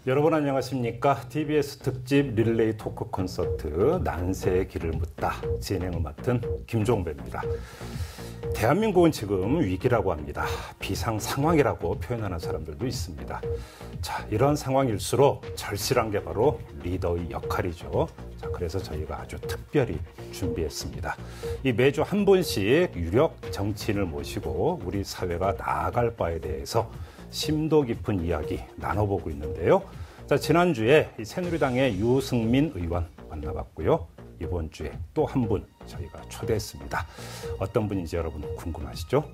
여러분 안녕하십니까? TBS 특집 릴레이 토크 콘서트 난세의 길을 묻다 진행을 맡은 김종배입니다. 대한민국은 지금 위기라고 합니다. 비상 상황이라고 표현하는 사람들도 있습니다. 자, 이런 상황일수록 절실한 게 바로 리더의 역할이죠. 자, 그래서 저희가 아주 특별히 준비했습니다. 이 매주 한 분씩 유력 정치인을 모시고 우리 사회가 나아갈 바에 대해서 심도 깊은 이야기 나눠보고 있는데요. 자, 지난주에 이 새누리당의 유승민 의원 만나봤고요. 이번 주에 또 한 분 저희가 초대했습니다. 어떤 분인지 여러분 궁금하시죠?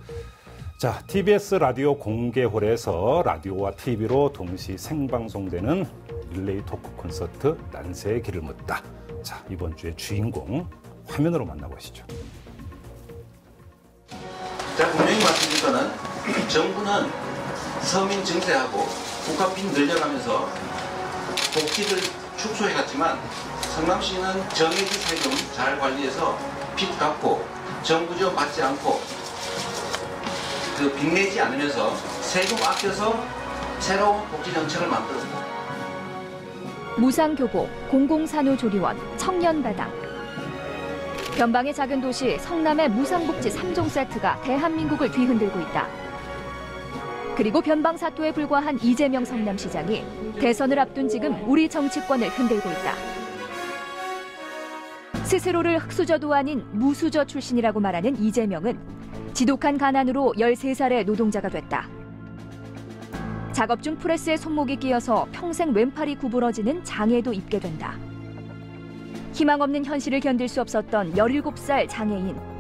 자, TBS 라디오 공개홀에서 라디오와 TV로 동시 생방송되는 릴레이 토크 콘서트 난세의 길을 묻다. 자, 이번 주의 주인공 화면으로 만나보시죠. 자, 분명히 말씀드릴 거는 정부는 서민 증세하고 국가 빚 늘려가면서 복지를 축소해갔지만 성남시는 정해진 세금 잘 관리해서 빚 갚고 정부 지원 받지 않고 빚 내지 않으면서 세금 아껴서 새로운 복지 정책을 만들었고 무상교복, 공공산후조리원, 청년배당. 변방의 작은 도시 성남의 무상복지 3종 세트가 대한민국을 뒤흔들고 있다. 그리고 변방 사토에 불과한 이재명 성남시장이 대선을 앞둔 지금 우리 정치권을 흔들고 있다. 스스로를 흑수저도 아닌 무수저 출신이라고 말하는 이재명은 지독한 가난으로 13살의 노동자가 됐다. 작업 중 프레스에 손목이 끼어서 평생 왼팔이 구부러지는 장애도 입게 된다. 희망 없는 현실을 견딜 수 없었던 17살 장애인.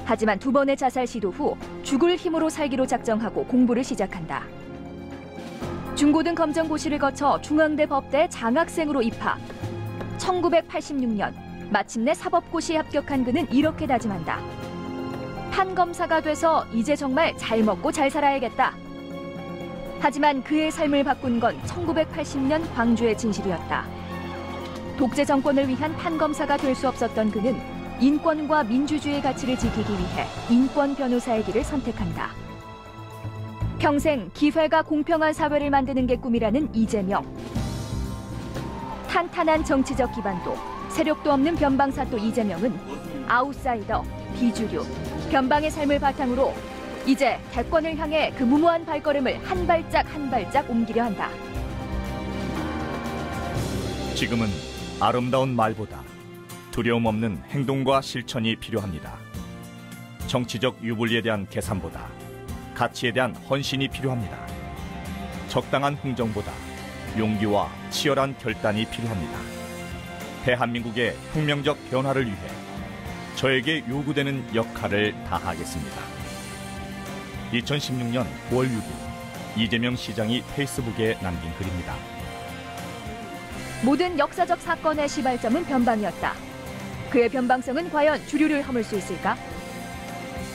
하지만 두 번의 자살 시도 후 죽을 힘으로 살기로 작정하고 공부를 시작한다. 중고등 검정고시를 거쳐 중앙대 법대 장학생으로 입학. 1986년 마침내 사법고시에 합격한 그는 이렇게 다짐한다. 판검사가 돼서 이제 정말 잘 먹고 잘 살아야겠다. 하지만 그의 삶을 바꾼 건 1980년 광주의 진실이었다. 독재 정권을 위한 판검사가 될 수 없었던 그는 인권과 민주주의 가치를 지키기 위해 인권 변호사의 길을 선택한다. 평생 기회가 공평한 사회를 만드는 게 꿈이라는 이재명. 탄탄한 정치적 기반도, 세력도 없는 변방사또 이재명은 아웃사이더, 비주류, 변방의 삶을 바탕으로 이제 대권을 향해 그 무모한 발걸음을 한 발짝 한 발짝 옮기려 한다. 지금은 아름다운 말보다 두려움 없는 행동과 실천이 필요합니다. 정치적 유불리에 대한 계산보다 가치에 대한 헌신이 필요합니다. 적당한 흥정보다 용기와 치열한 결단이 필요합니다. 대한민국의 혁명적 변화를 위해 저에게 요구되는 역할을 다하겠습니다. 2016년 9월 6일 이재명 시장이 페이스북에 남긴 글입니다. 모든 역사적 사건의 시발점은 변방이었다. 그의 변방성은 과연 주류를 허물 수 있을까?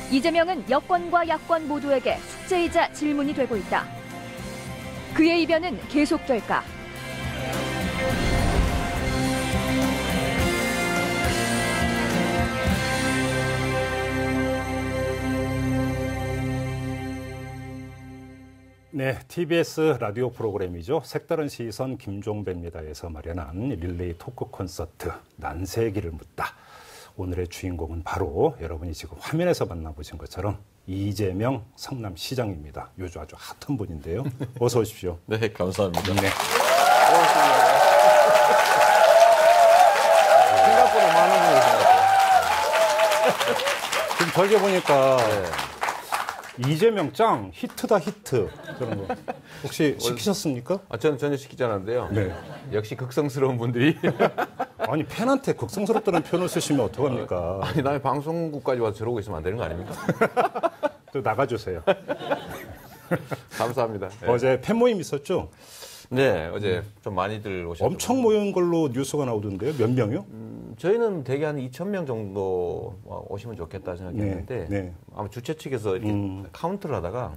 이재명은 여권과 야권 모두에게 숙제이자 질문이 되고 있다. 그의 이변은 계속될까? 네, TBS 라디오 프로그램이죠. 색다른 시선 김종배입니다에서 마련한 릴레이 토크 콘서트 난세의 길을 묻다. 오늘의 주인공은 바로 여러분이 지금 화면에서 만나보신 것처럼 이재명 성남시장입니다. 요즘 아주 핫한 분인데요. 어서 오십시오. 네, 감사합니다. 네. 생각보다 많은 분이 계신 것 같아요. 지금 저기 보니까 이재명 짱 히트다 히트 그런 거 혹시 시키셨습니까? 저는 전혀 시키지 않았는데요. 네. 역시 극성스러운 분들이 아니 팬한테 극성스럽다는 표현을 쓰시면 어떡합니까? 아니 남의 방송국까지 와서 저러고 있으면 안 되는 거 아닙니까? 또 나가주세요. 감사합니다. 네. 어제 팬 모임 있었죠? 네, 어제 좀 많이들 오셨죠. 엄청 모인 걸로 뉴스가 나오던데요? 몇 명이요? 저희는 대개 한 2,000명 정도 오시면 좋겠다 생각했는데 네. 아마 주최 측에서 이렇게 카운트를 하다가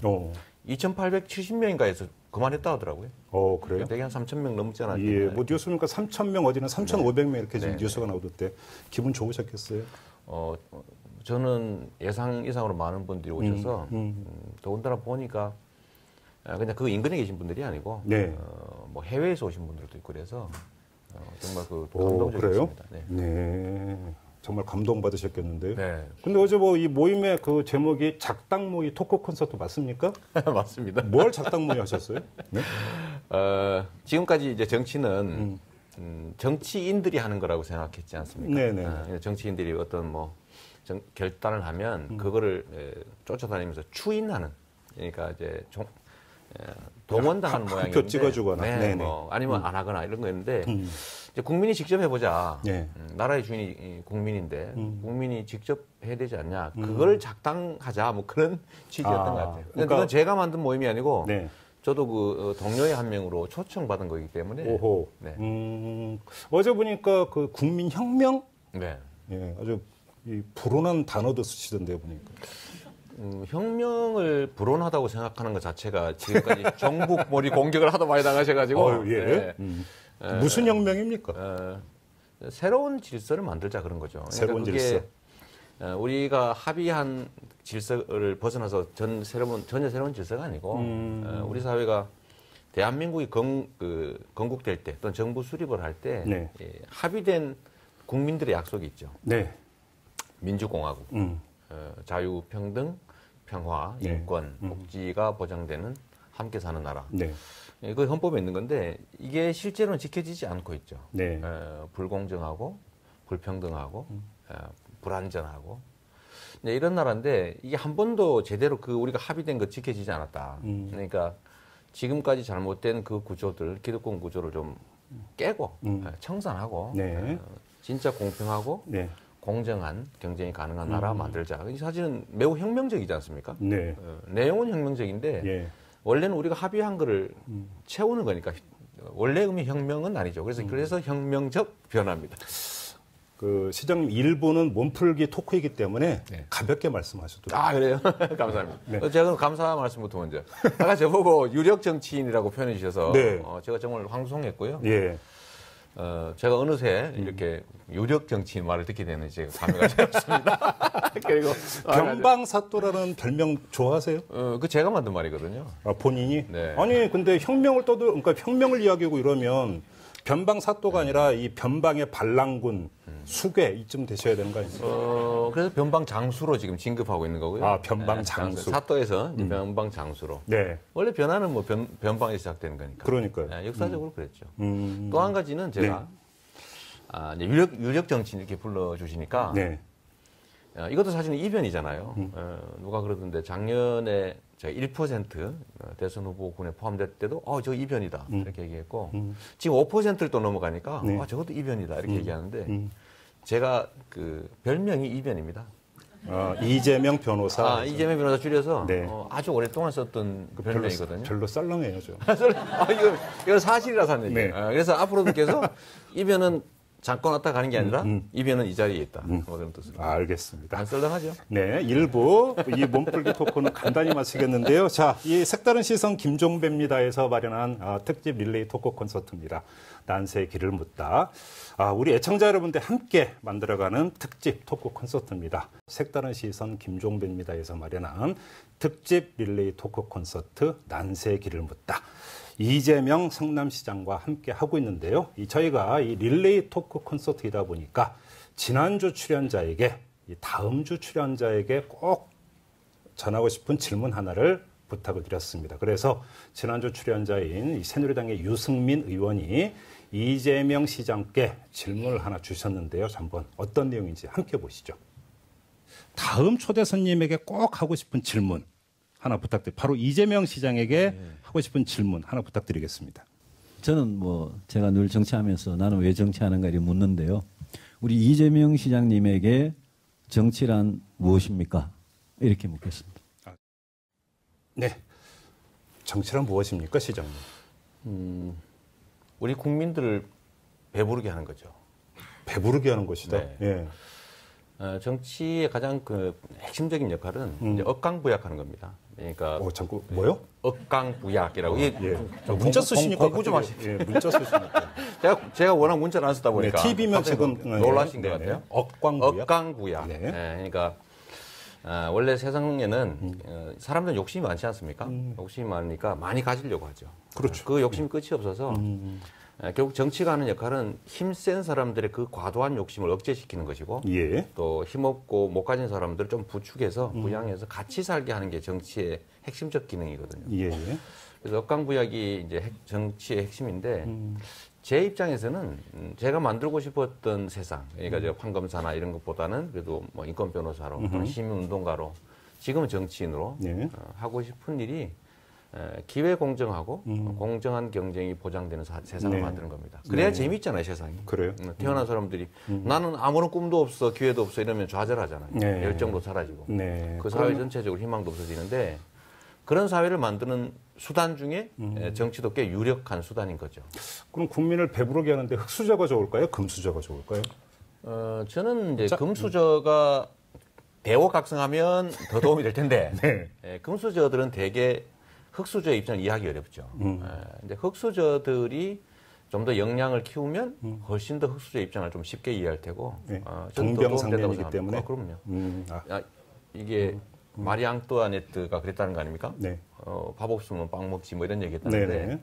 2,870명인가 해서 그만했다 하더라고요. 그래요? 대개 한 3,000명 넘지 않았나요? 예, 뭐 뉴스니까 3,000명 어디는 3,500명 이렇게 지금 네. 뉴스가 나오던데 기분 좋으셨겠어요? 저는 예상 이상으로 많은 분들이 오셔서 더군다나 보니까 그냥 그 인근에 계신 분들이 아니고 네. 뭐 해외에서 오신 분들도 있고 그래서 정말 그 감동적이었습니다. 네. 네. 정말 감동받으셨겠는데요. 네. 근데 어제 뭐 이 모임의 그 제목이 작당모의 토크 콘서트 맞습니까? 맞습니다. 뭘 작당모의 하셨어요? 네? 지금까지 이제 정치는 정치인들이 하는 거라고 생각했지 않습니까? 네네. 정치인들이 어떤 뭐 결단을 하면 그거를 쫓아다니면서 추인하는, 그러니까 이제 동원당하는 모양인데, 찍어주거나, 네, 뭐 아니면 안 하거나 이런 거였는데 이제 국민이 직접 해보자. 네. 나라의 주인이 국민인데 국민이 직접 해야 되지 않냐. 그걸 작당하자. 뭐 그런 취지였던 것 같아요. 그러니까 그건 제가 만든 모임이 아니고. 네. 저도 그 동료의 한 명으로 초청받은 거기 때문에. 오호. 네. 어제 보니까 그 국민혁명? 네. 예, 아주 이 불온한 단어도 쓰시던데요, 보니까. 혁명을 불온하다고 생각하는 것 자체가 지금까지 정북 머리 공격을 하도 많이 당하셔가지고. 예. 무슨 혁명입니까? 새로운 질서를 만들자 그런 거죠. 새로운 질서. 우리가 합의한 질서를 벗어나서 전혀 새로운 질서가 아니고 우리 사회가 대한민국이 건국될 때 또는 정부 수립을 할 때 네. 합의된 국민들의 약속이 있죠. 네. 민주공화국, 자유, 평등, 평화, 인권, 복지가 보장되는 함께 사는 나라. 네. 그 헌법에 있는 건데 이게 실제로는 지켜지지 않고 있죠. 네. 불공정하고 불평등하고 불안전하고 이런 나라인데 이게 한 번도 제대로 우리가 합의된 거 지켜지지 않았다. 그러니까 지금까지 잘못된 그 구조들, 기득권 구조를 좀 깨고 청산하고 네. 진짜 공평하고 네. 공정한 경쟁이 가능한 나라 만들자. 이 사실은 매우 혁명적이지 않습니까? 네. 내용은 혁명적인데 예. 원래는 우리가 합의한 거를 채우는 거니까 원래 의미 혁명은 아니죠. 그래서 혁명적 변화입니다. 그 시장님 일부는 몸풀기 토크이기 때문에 네. 가볍게 말씀하셔도 돼요. 아 그래요? 감사합니다. 네. 제가 감사 말씀부터 먼저. 아까 저보고 유력 정치인이라고 표현해 주셔서 네. 제가 정말 황송했고요. 예. 제가 어느새 이렇게 유력 정치인 말을 듣게 되는 제가 감회가 되었습니다. 그리고 변방사또라는 별명 좋아하세요? 그 제가 만든 말이거든요. 아, 본인이? 네. 아니 근데 혁명을 그러니까 혁명을 이야기하고 이러면 변방사또가 아니라 이 변방의 반란군, 수괴 이쯤 되셔야 되는 거 아니에요? 그래서 변방장수로 지금 진급하고 있는 거고요. 아, 변방장수. 사또에서 변방장수로. 네. 원래 변화는 뭐 변방에서 시작되는 거니까. 그러니까요. 네, 역사적으로 그랬죠. 또 한 가지는 제가 네. 유력 정치인 이렇게 불러주시니까 네. 이것도 사실은 이변이잖아요. 누가 그러던데 작년에 제가 1% 대선 후보군에 포함될 때도 저 이변이다 이렇게 얘기했고 지금 5%를 또 넘어가니까 네. 저것도 이변이다 이렇게 얘기하는데 제가 그 별명이 이변입니다. 이재명 변호사. 이재명 변호사 줄여서 네. 아주 오랫동안 썼던 그 별명이거든요. 별로 썰렁해요, 저. 이건 사실이라서 하는 얘기예요. 네. 그래서 앞으로도 계속 이변은 잠깐 왔다 가는 게 아니라 이변은 이 자리에 있다. 뭐 그런 뜻으로. 알겠습니다. 안 썰렁하죠? 네, 일부 이 몸풀기 토크는 간단히 마치겠는데요. 자, 이 색다른 시선 김종배입니다에서 마련한 특집 릴레이 토크 콘서트입니다. 난세의 길을 묻다. 우리 애청자 여러분들 함께 만들어가는 특집 토크 콘서트입니다. 색다른 시선 김종배입니다에서 마련한 특집 릴레이 토크 콘서트 난세의 길을 묻다. 이재명 성남시장과 함께 하고 있는데요. 저희가 이 릴레이 토크 콘서트이다 보니까 지난주 출연자에게, 다음 주 출연자에게 꼭 전하고 싶은 질문 하나를 부탁을 드렸습니다. 그래서 지난주 출연자인 새누리당의 유승민 의원이 이재명 시장께 질문을 하나 주셨는데요. 한번 어떤 내용인지 함께 보시죠. 다음 초대 손님에게 꼭 하고 싶은 질문 하나 부탁드립니다. 바로 이재명 시장에게 하고 싶은 질문 하나 부탁드리겠습니다. 저는 제가 늘 정치하면서 나는 왜 정치하는가 이렇게 묻는데요. 우리 이재명 시장님에게 정치란 무엇입니까? 이렇게 묻겠습니다. 네. 정치란 무엇입니까, 시장님? 우리 국민들을 배부르게 하는 거죠. 배부르게 하는 것이다. 네. 예. 정치의 가장 핵심적인 역할은 이제 억강부약하는 겁니다. 그러니까 자꾸 뭐요? 억강부약이라고. 문자 쓰시니까 공부 좀 하십시오. 예, 문자 쓰시니까. 제가 워낙 문자를 안 쓰다 보니까 TV면 지금 놀라신 것 같아요. 억강부약. 억강부약. 네. 그러니까 원래 세상에는 사람들은 욕심이 많지 않습니까? 욕심이 많으니까 많이 가지려고 하죠. 그렇죠. 그 욕심이 끝이 없어서 결국 정치가 하는 역할은 힘센 사람들의 그 과도한 욕심을 억제시키는 것이고 예. 또 힘없고 못 가진 사람들을 좀 부축해서 부양해서 같이 살게 하는 게 정치의 핵심적 기능이거든요. 예. 그래서 억강부약이 이제 정치의 핵심인데 제 입장에서는 제가 만들고 싶었던 세상, 그러니까 저 판검사나 이런 것보다는 그래도 뭐 인권 변호사로 또는 시민운동가로 지금은 정치인으로 예. 하고 싶은 일이 기회 공정하고 공정한 경쟁이 보장되는 세상을 네. 만드는 겁니다. 그래야 네. 재미있잖아요, 세상이. 그래요. 태어난 사람들이 나는 아무런 꿈도 없어, 기회도 없어 이러면 좌절하잖아요. 네. 열정도 사라지고. 네. 그 사회 전체적으로 희망도 없어지는데 그런 사회를 만드는 수단 중에 정치도 꽤 유력한 수단인 거죠. 그럼 국민을 배부르게 하는데 흑수저가 좋을까요? 금수저가 좋을까요? 저는 이제 금수저가 대오각성하면 더 도움이 될 텐데 네. 금수저들은 대개 흑수저의 입장을 이해하기 어렵죠. 근데 흑수저들이 좀 더 역량을 키우면 훨씬 더 흑수저의 입장을 좀 쉽게 이해할 테고 네. 저는 더 도움이 된다고 동병상련이기 생각합니다. 때문에. 그럼요. 이게 마리 앙뚜아네트가 그랬다는 거 아닙니까? 네. 밥 없으면 빵 먹지 뭐 이런 얘기 했다는데 네네.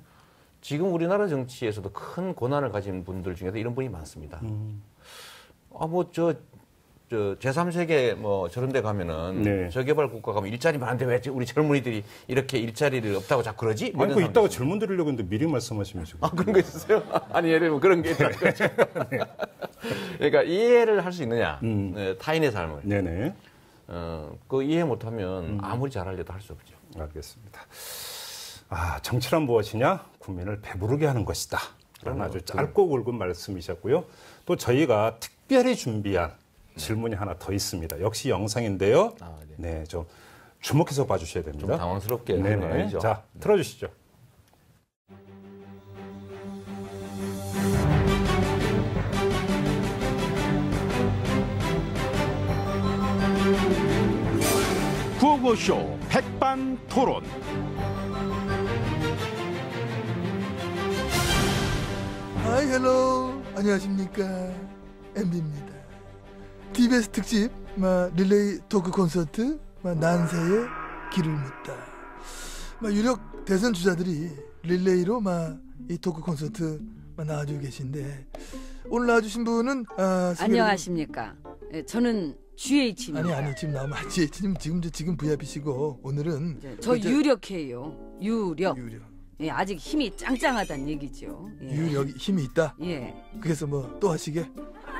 지금 우리나라 정치에서도 큰 고난을 가진 분들 중에도 이런 분이 많습니다. 제3세계 뭐 저런 데 가면은 네. 저개발 국가 가면 일자리 많은데 왜 우리 젊은이들이 이렇게 일자리를 없다고 자꾸 그러지? 뭐 아니, 이런 그 이따가 사람들 질문 드리려고 했는데 미리 말씀하시면 지금. 아, 그런 거 있으세요? 아니, 예를 들면 그런 게 있다는 거죠. 그러니까 이해를 할 수 있느냐, 타인의 삶을. 네네. 그 이해 못하면 아무리 잘하려도 할 수 없죠. 알겠습니다. 정치란 무엇이냐? 국민을 배부르게 하는 것이다. 그런 아주 짧고 굵은 말씀이셨고요. 또 저희가 특별히 준비한 질문이 하나 더 있습니다. 역시 영상인데요. 네, 좀 주목해서 봐주셔야 됩니다. 좀 당황스럽게 하는 거 네네. 아니죠? 자, 틀어주시죠. 구호쇼 백반토론. 하이 헬로 안녕하십니까 MB입니다. TBS 특집 릴레이 토크 콘서트 난세의 길을 묻다. 유력 대선 주자들이 릴레이로 이 토크 콘서트 나와주고 계신데 오늘 나와주신 분은 안녕하십니까. 저는 GH입니다. 아니 지금 나오면 지금 VIP시고 오늘은 저 유력해요. 유력. 유력. 예, 아직 힘이 짱짱하다는 얘기죠. 예. 유력이 힘이 있다. 예. 그래서 또 하시게?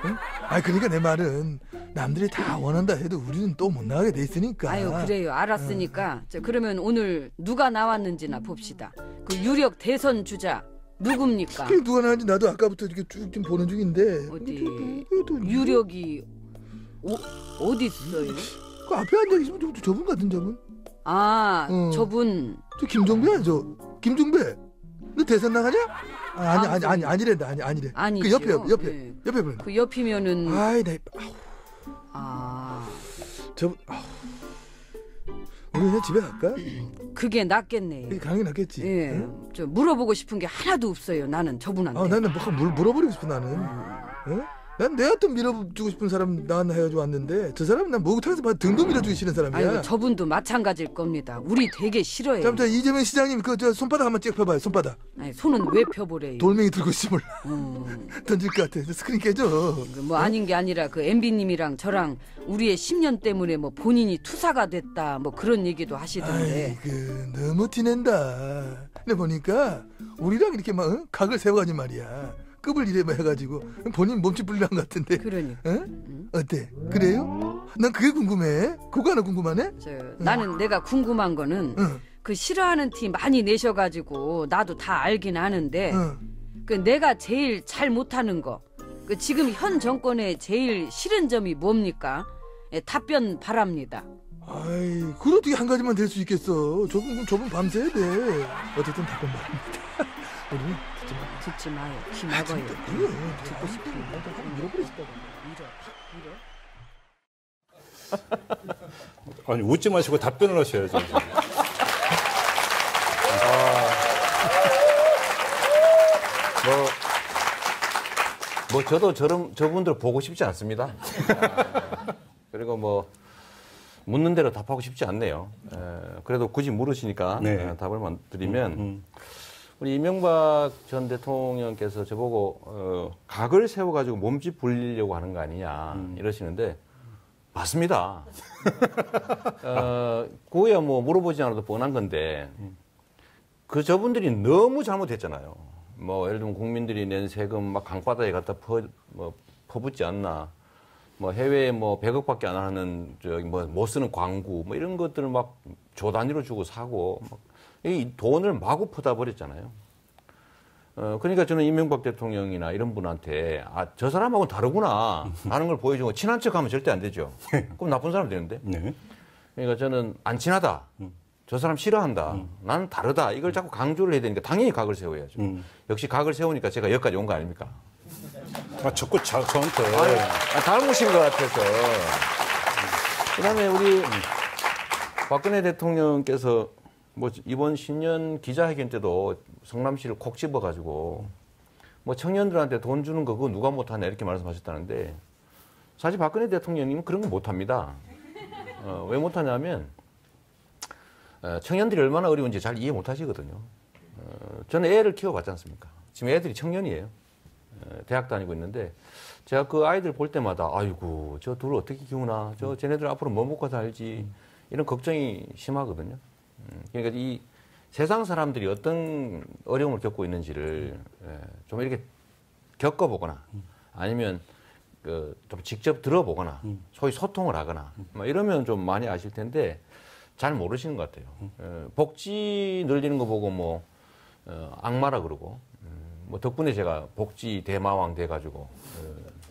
응? 그러니까 내 말은 남들이 다 원한다 해도 우리는 또 못 나가게 돼 있으니까. 아유 그래요. 알았으니까. 그러면 오늘 누가 나왔는지나 봅시다. 그 유력 대선 주자 누굽니까? 그게 누가 나왔는지 나도 아까부터 이렇게 쭉 좀 보는 중인데. 어디 유력이 어디 있어요? 그 앞에 앉아 계시면 저분 같은 저분. 저분. 저 김종배야 김종배. 너 대선 나가냐? 아니래. 아니죠. 그 옆에 예. 보는. 그 옆이면은. 저분. 우리 그냥 집에 갈까? 그게 낫겠네. 가는 게 낫겠지. 예. 응? 저 물어보고 싶은 게 하나도 없어요. 나는 저분한테. 나는 물어버리고 싶어 나는. 난 내가 또 밀어주고 싶은 사람 나왔나 해가지고 왔는데 저 사람은 난 목욕탕에서 등도 밀어주기 싫은 사람이야. 아이고 저분도 마찬가지일 겁니다. 우리 되게 싫어해요. 자 이재명 시장님 저 손바닥 한번 찍어 펴봐요. 손바닥. 아니 손은 왜 펴보래요? 돌멩이 들고 있지 몰라. 던질 것 같아. 스크린 깨져. 뭐 아닌 게 아니라 그 MB님이랑 저랑 우리의 10년 때문에 뭐 본인이 투사가 됐다 뭐 그런 얘기도 하시던데. 너무 티낸다. 근데 보니까 우리랑 이렇게 각을 세워가지고 말이야. 급을 이래 해가지고 본인 몸집 불리한 것 같은데. 그러니까. 어때? 그래요? 난 그게 궁금해. 그거 하나 궁금하네? 나는 내가 궁금한 거는 그 싫어하는 티 많이 내셔가지고 나도 다 알긴 아는데 그 내가 제일 잘 못하는 거 그 지금 현 정권의 제일 싫은 점이 뭡니까? 답변 바랍니다. 그걸 어떻게 한 가지만 될 수 있겠어. 저분 밤새야 돼. 어쨌든 답변 바랍니다. 우리는 듣지 마요. 기 막아요. 듣고 싶으면 아니 웃지 마시고 답변을 하셔야죠. 저도 저분들 보고 싶지 않습니다. 그리고 묻는 대로 답하고 싶지 않네요. 그래도 굳이 물으시니까 네. 답을 드리면 우리 이명박 전 대통령께서 저보고 각을 세워가지고 몸집 불리려고 하는 거 아니냐 이러시는데 맞습니다. 그거야 뭐 물어보지 않아도 뻔한 건데 그 저분들이 너무 잘못했잖아요. 뭐 예를 들면 국민들이 낸 세금 막 강바다에 갖다 퍼붓지 않나. 뭐 해외에 뭐 100억밖에 안 하는 저기 뭐 못 쓰는 광구 뭐 이런 것들을 막 조 단위로 주고 사고 막 이 돈을 마구 퍼다 버렸잖아요. 그러니까 저는 이명박 대통령이나 이런 분한테 아, 저 사람하고는 다르구나 하는 걸 보여주고 친한 척하면 절대 안 되죠. 그럼 나쁜 사람 되는데. 네. 그러니까 저는 안 친하다. 저 사람 싫어한다. 나는 다르다. 이걸 자꾸 강조를 해야 되니까 당연히 각을 세워야죠. 역시 각을 세우니까 제가 여기까지 온 거 아닙니까? 아, 자꾸 저한테. 닮으신 것 같아서. 그다음에 우리 박근혜 대통령께서 뭐 이번 신년 기자회견 때도 성남시를 콕 집어가지고 뭐 청년들한테 돈 주는 거 그거 누가 못하냐 이렇게 말씀하셨다는데 사실 박근혜 대통령님은 그런 거 못합니다. 왜 못하냐면 청년들이 얼마나 어려운지 잘 이해 못하시거든요. 저는 애를 키워봤지 않습니까? 지금 애들이 청년이에요. 대학 다니고 있는데 제가 그 아이들 볼 때마다 아이고 저 둘을 어떻게 키우나 쟤네들 앞으로 뭐 먹고 살지 이런 걱정이 심하거든요. 그러니까 이 세상 사람들이 어떤 어려움을 겪고 있는지를 좀 이렇게 겪어보거나 아니면 좀 직접 들어보거나 소위 소통을 하거나 뭐 이러면 좀 많이 아실 텐데 잘 모르시는 것 같아요. 복지 늘리는 거 보고 뭐 악마라 그러고 뭐 덕분에 제가 복지 대마왕 돼가지고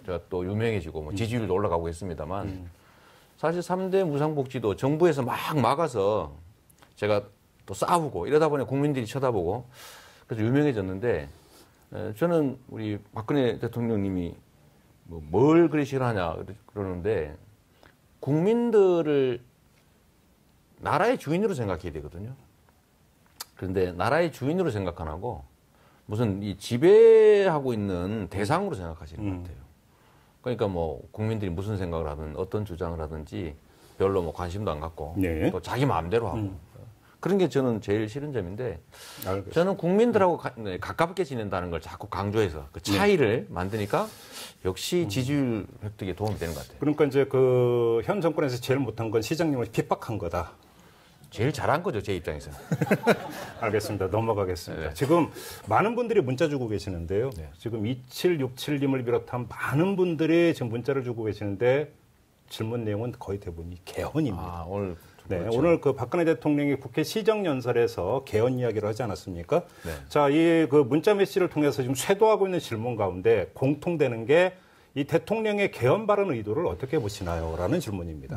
제가 또 유명해지고 뭐 지지율도 올라가고 했습니다만 사실 3대 무상복지도 정부에서 막 막아서 제가 또 싸우고 이러다 보니 국민들이 쳐다보고 그래서 유명해졌는데 저는 우리 박근혜 대통령님이 뭘 그리 싫어하냐 그러는데 국민들을 나라의 주인으로 생각해야 되거든요. 그런데 나라의 주인으로 생각 안 하고 무슨 이 지배하고 있는 대상으로 생각하시는 것 같아요. 그러니까 뭐 국민들이 무슨 생각을 하든 어떤 주장을 하든지 별로 뭐 관심도 안 갖고 네. 또 자기 마음대로 하고 그런 게 저는 제일 싫은 점인데 알겠습니다. 저는 국민들하고 가깝게 지낸다는 걸 자꾸 강조해서 그 차이를 만드니까 역시 지지율 획득에 도움이 되는 것 같아요. 그러니까 이제 그 현 정권에서 제일 못한 건 시장님을 핍박한 거다. 제일 잘한 거죠, 제 입장에서. 알겠습니다. 넘어가겠습니다. 네. 지금 많은 분들이 문자 주고 계시는데요. 네. 지금 2767님을 비롯한 많은 분들이 지금 문자를 주고 계시는데 질문 내용은 거의 대부분이 개헌입니다. 아, 오늘 네, 그렇죠. 오늘 그 박근혜 대통령이 국회 시정연설에서 개헌 이야기를 하지 않았습니까? 네. 자, 이 그 문자 메시지를 통해서 지금 쇄도하고 있는 질문 가운데 공통되는 게 이 대통령의 개헌 발언 의도를 어떻게 보시나요? 라는 질문입니다.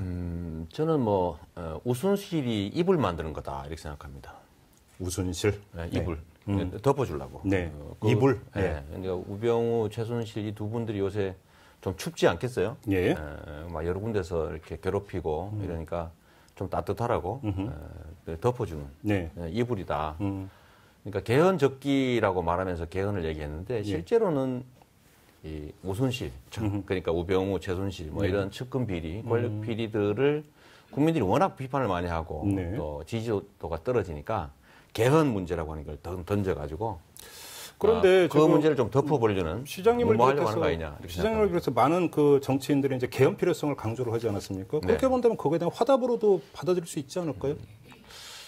저는 뭐 우순실이 입을 만드는 거다 이렇게 생각합니다. 우순실? 네, 이불 덮어주려고. 네, 이불. 네. 그러니까 우병우, 최순실 이 두 분들이 요새 좀 춥지 않겠어요? 예. 막 여러 군데서 이렇게 괴롭히고 이러니까 좀 따뜻하라고 덮어주는 네. 이불이다. 그러니까 개헌 적기라고 말하면서 개헌을 얘기했는데 실제로는 이 우순실, 그러니까 우병우, 최순실 뭐 이런 측근 비리, 권력 비리들을 국민들이 워낙 비판을 많이 하고 네. 또 지지도가 떨어지니까 개헌 문제라고 하는 걸 던져가지고 그런데 그 문제를 좀 덮어보려는 시장님을 하려고 하는 거 아니냐. 시장님을 비롯해서 많은 그 정치인들이 이제 개헌 필요성을 강조를 하지 않았습니까? 그렇게 네. 본다면 거기에 대한 화답으로도 받아들일 수 있지 않을까요?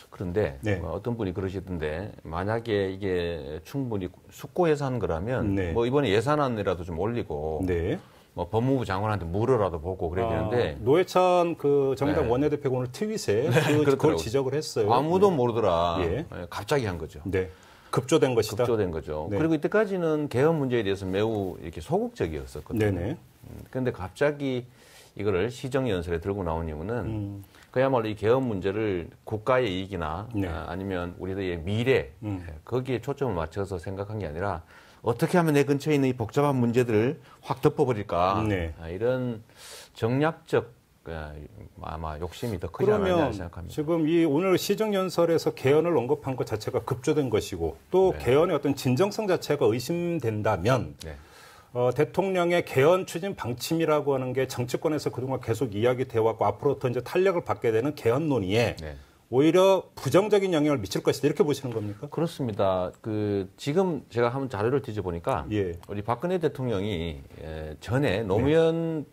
그런데 네. 뭐 어떤 분이 그러시던데 만약에 이게 충분히 숙고해산 거라면 네. 뭐 이번에 예산안이라도 좀 올리고 네. 뭐 법무부 장관한테 물어라도 보고 그래야 되는데 노회찬 그 정의당 네. 원내대표가 오늘 트윗에 그걸 그렇더라고요. 지적을 했어요. 아무도 모르더라. 예. 갑자기 한 거죠. 네. 급조된 것이다. 급조된 거죠. 네. 그리고 이때까지는 개헌 문제에 대해서 매우 이렇게 소극적이었었거든요. 네네. 그런데 갑자기 이거를 시정연설에 들고 나온 이유는 그야말로 이 개헌 문제를 국가의 이익이나 네. 아니면 우리들의 미래 거기에 초점을 맞춰서 생각한 게 아니라 어떻게 하면 내 근처에 있는 이 복잡한 문제들을 확 덮어버릴까 네. 이런 정략적 아마 욕심이 더 크지 않았냐 그러면 생각합니다. 지금 이 오늘 시정연설에서 개헌을 언급한 것 자체가 급조된 것이고 또 네. 개헌의 어떤 진정성 자체가 의심된다면 네. 대통령의 개헌 추진 방침이라고 하는 게 정치권에서 그동안 계속 이야기되어 왔고 앞으로 더 이제 탄력을 받게 되는 개헌 논의에 네. 오히려 부정적인 영향을 미칠 것이다 이렇게 보시는 겁니까? 그렇습니다. 지금 제가 한번 자료를 뒤져보니까 예. 우리 박근혜 대통령이 전에 노무현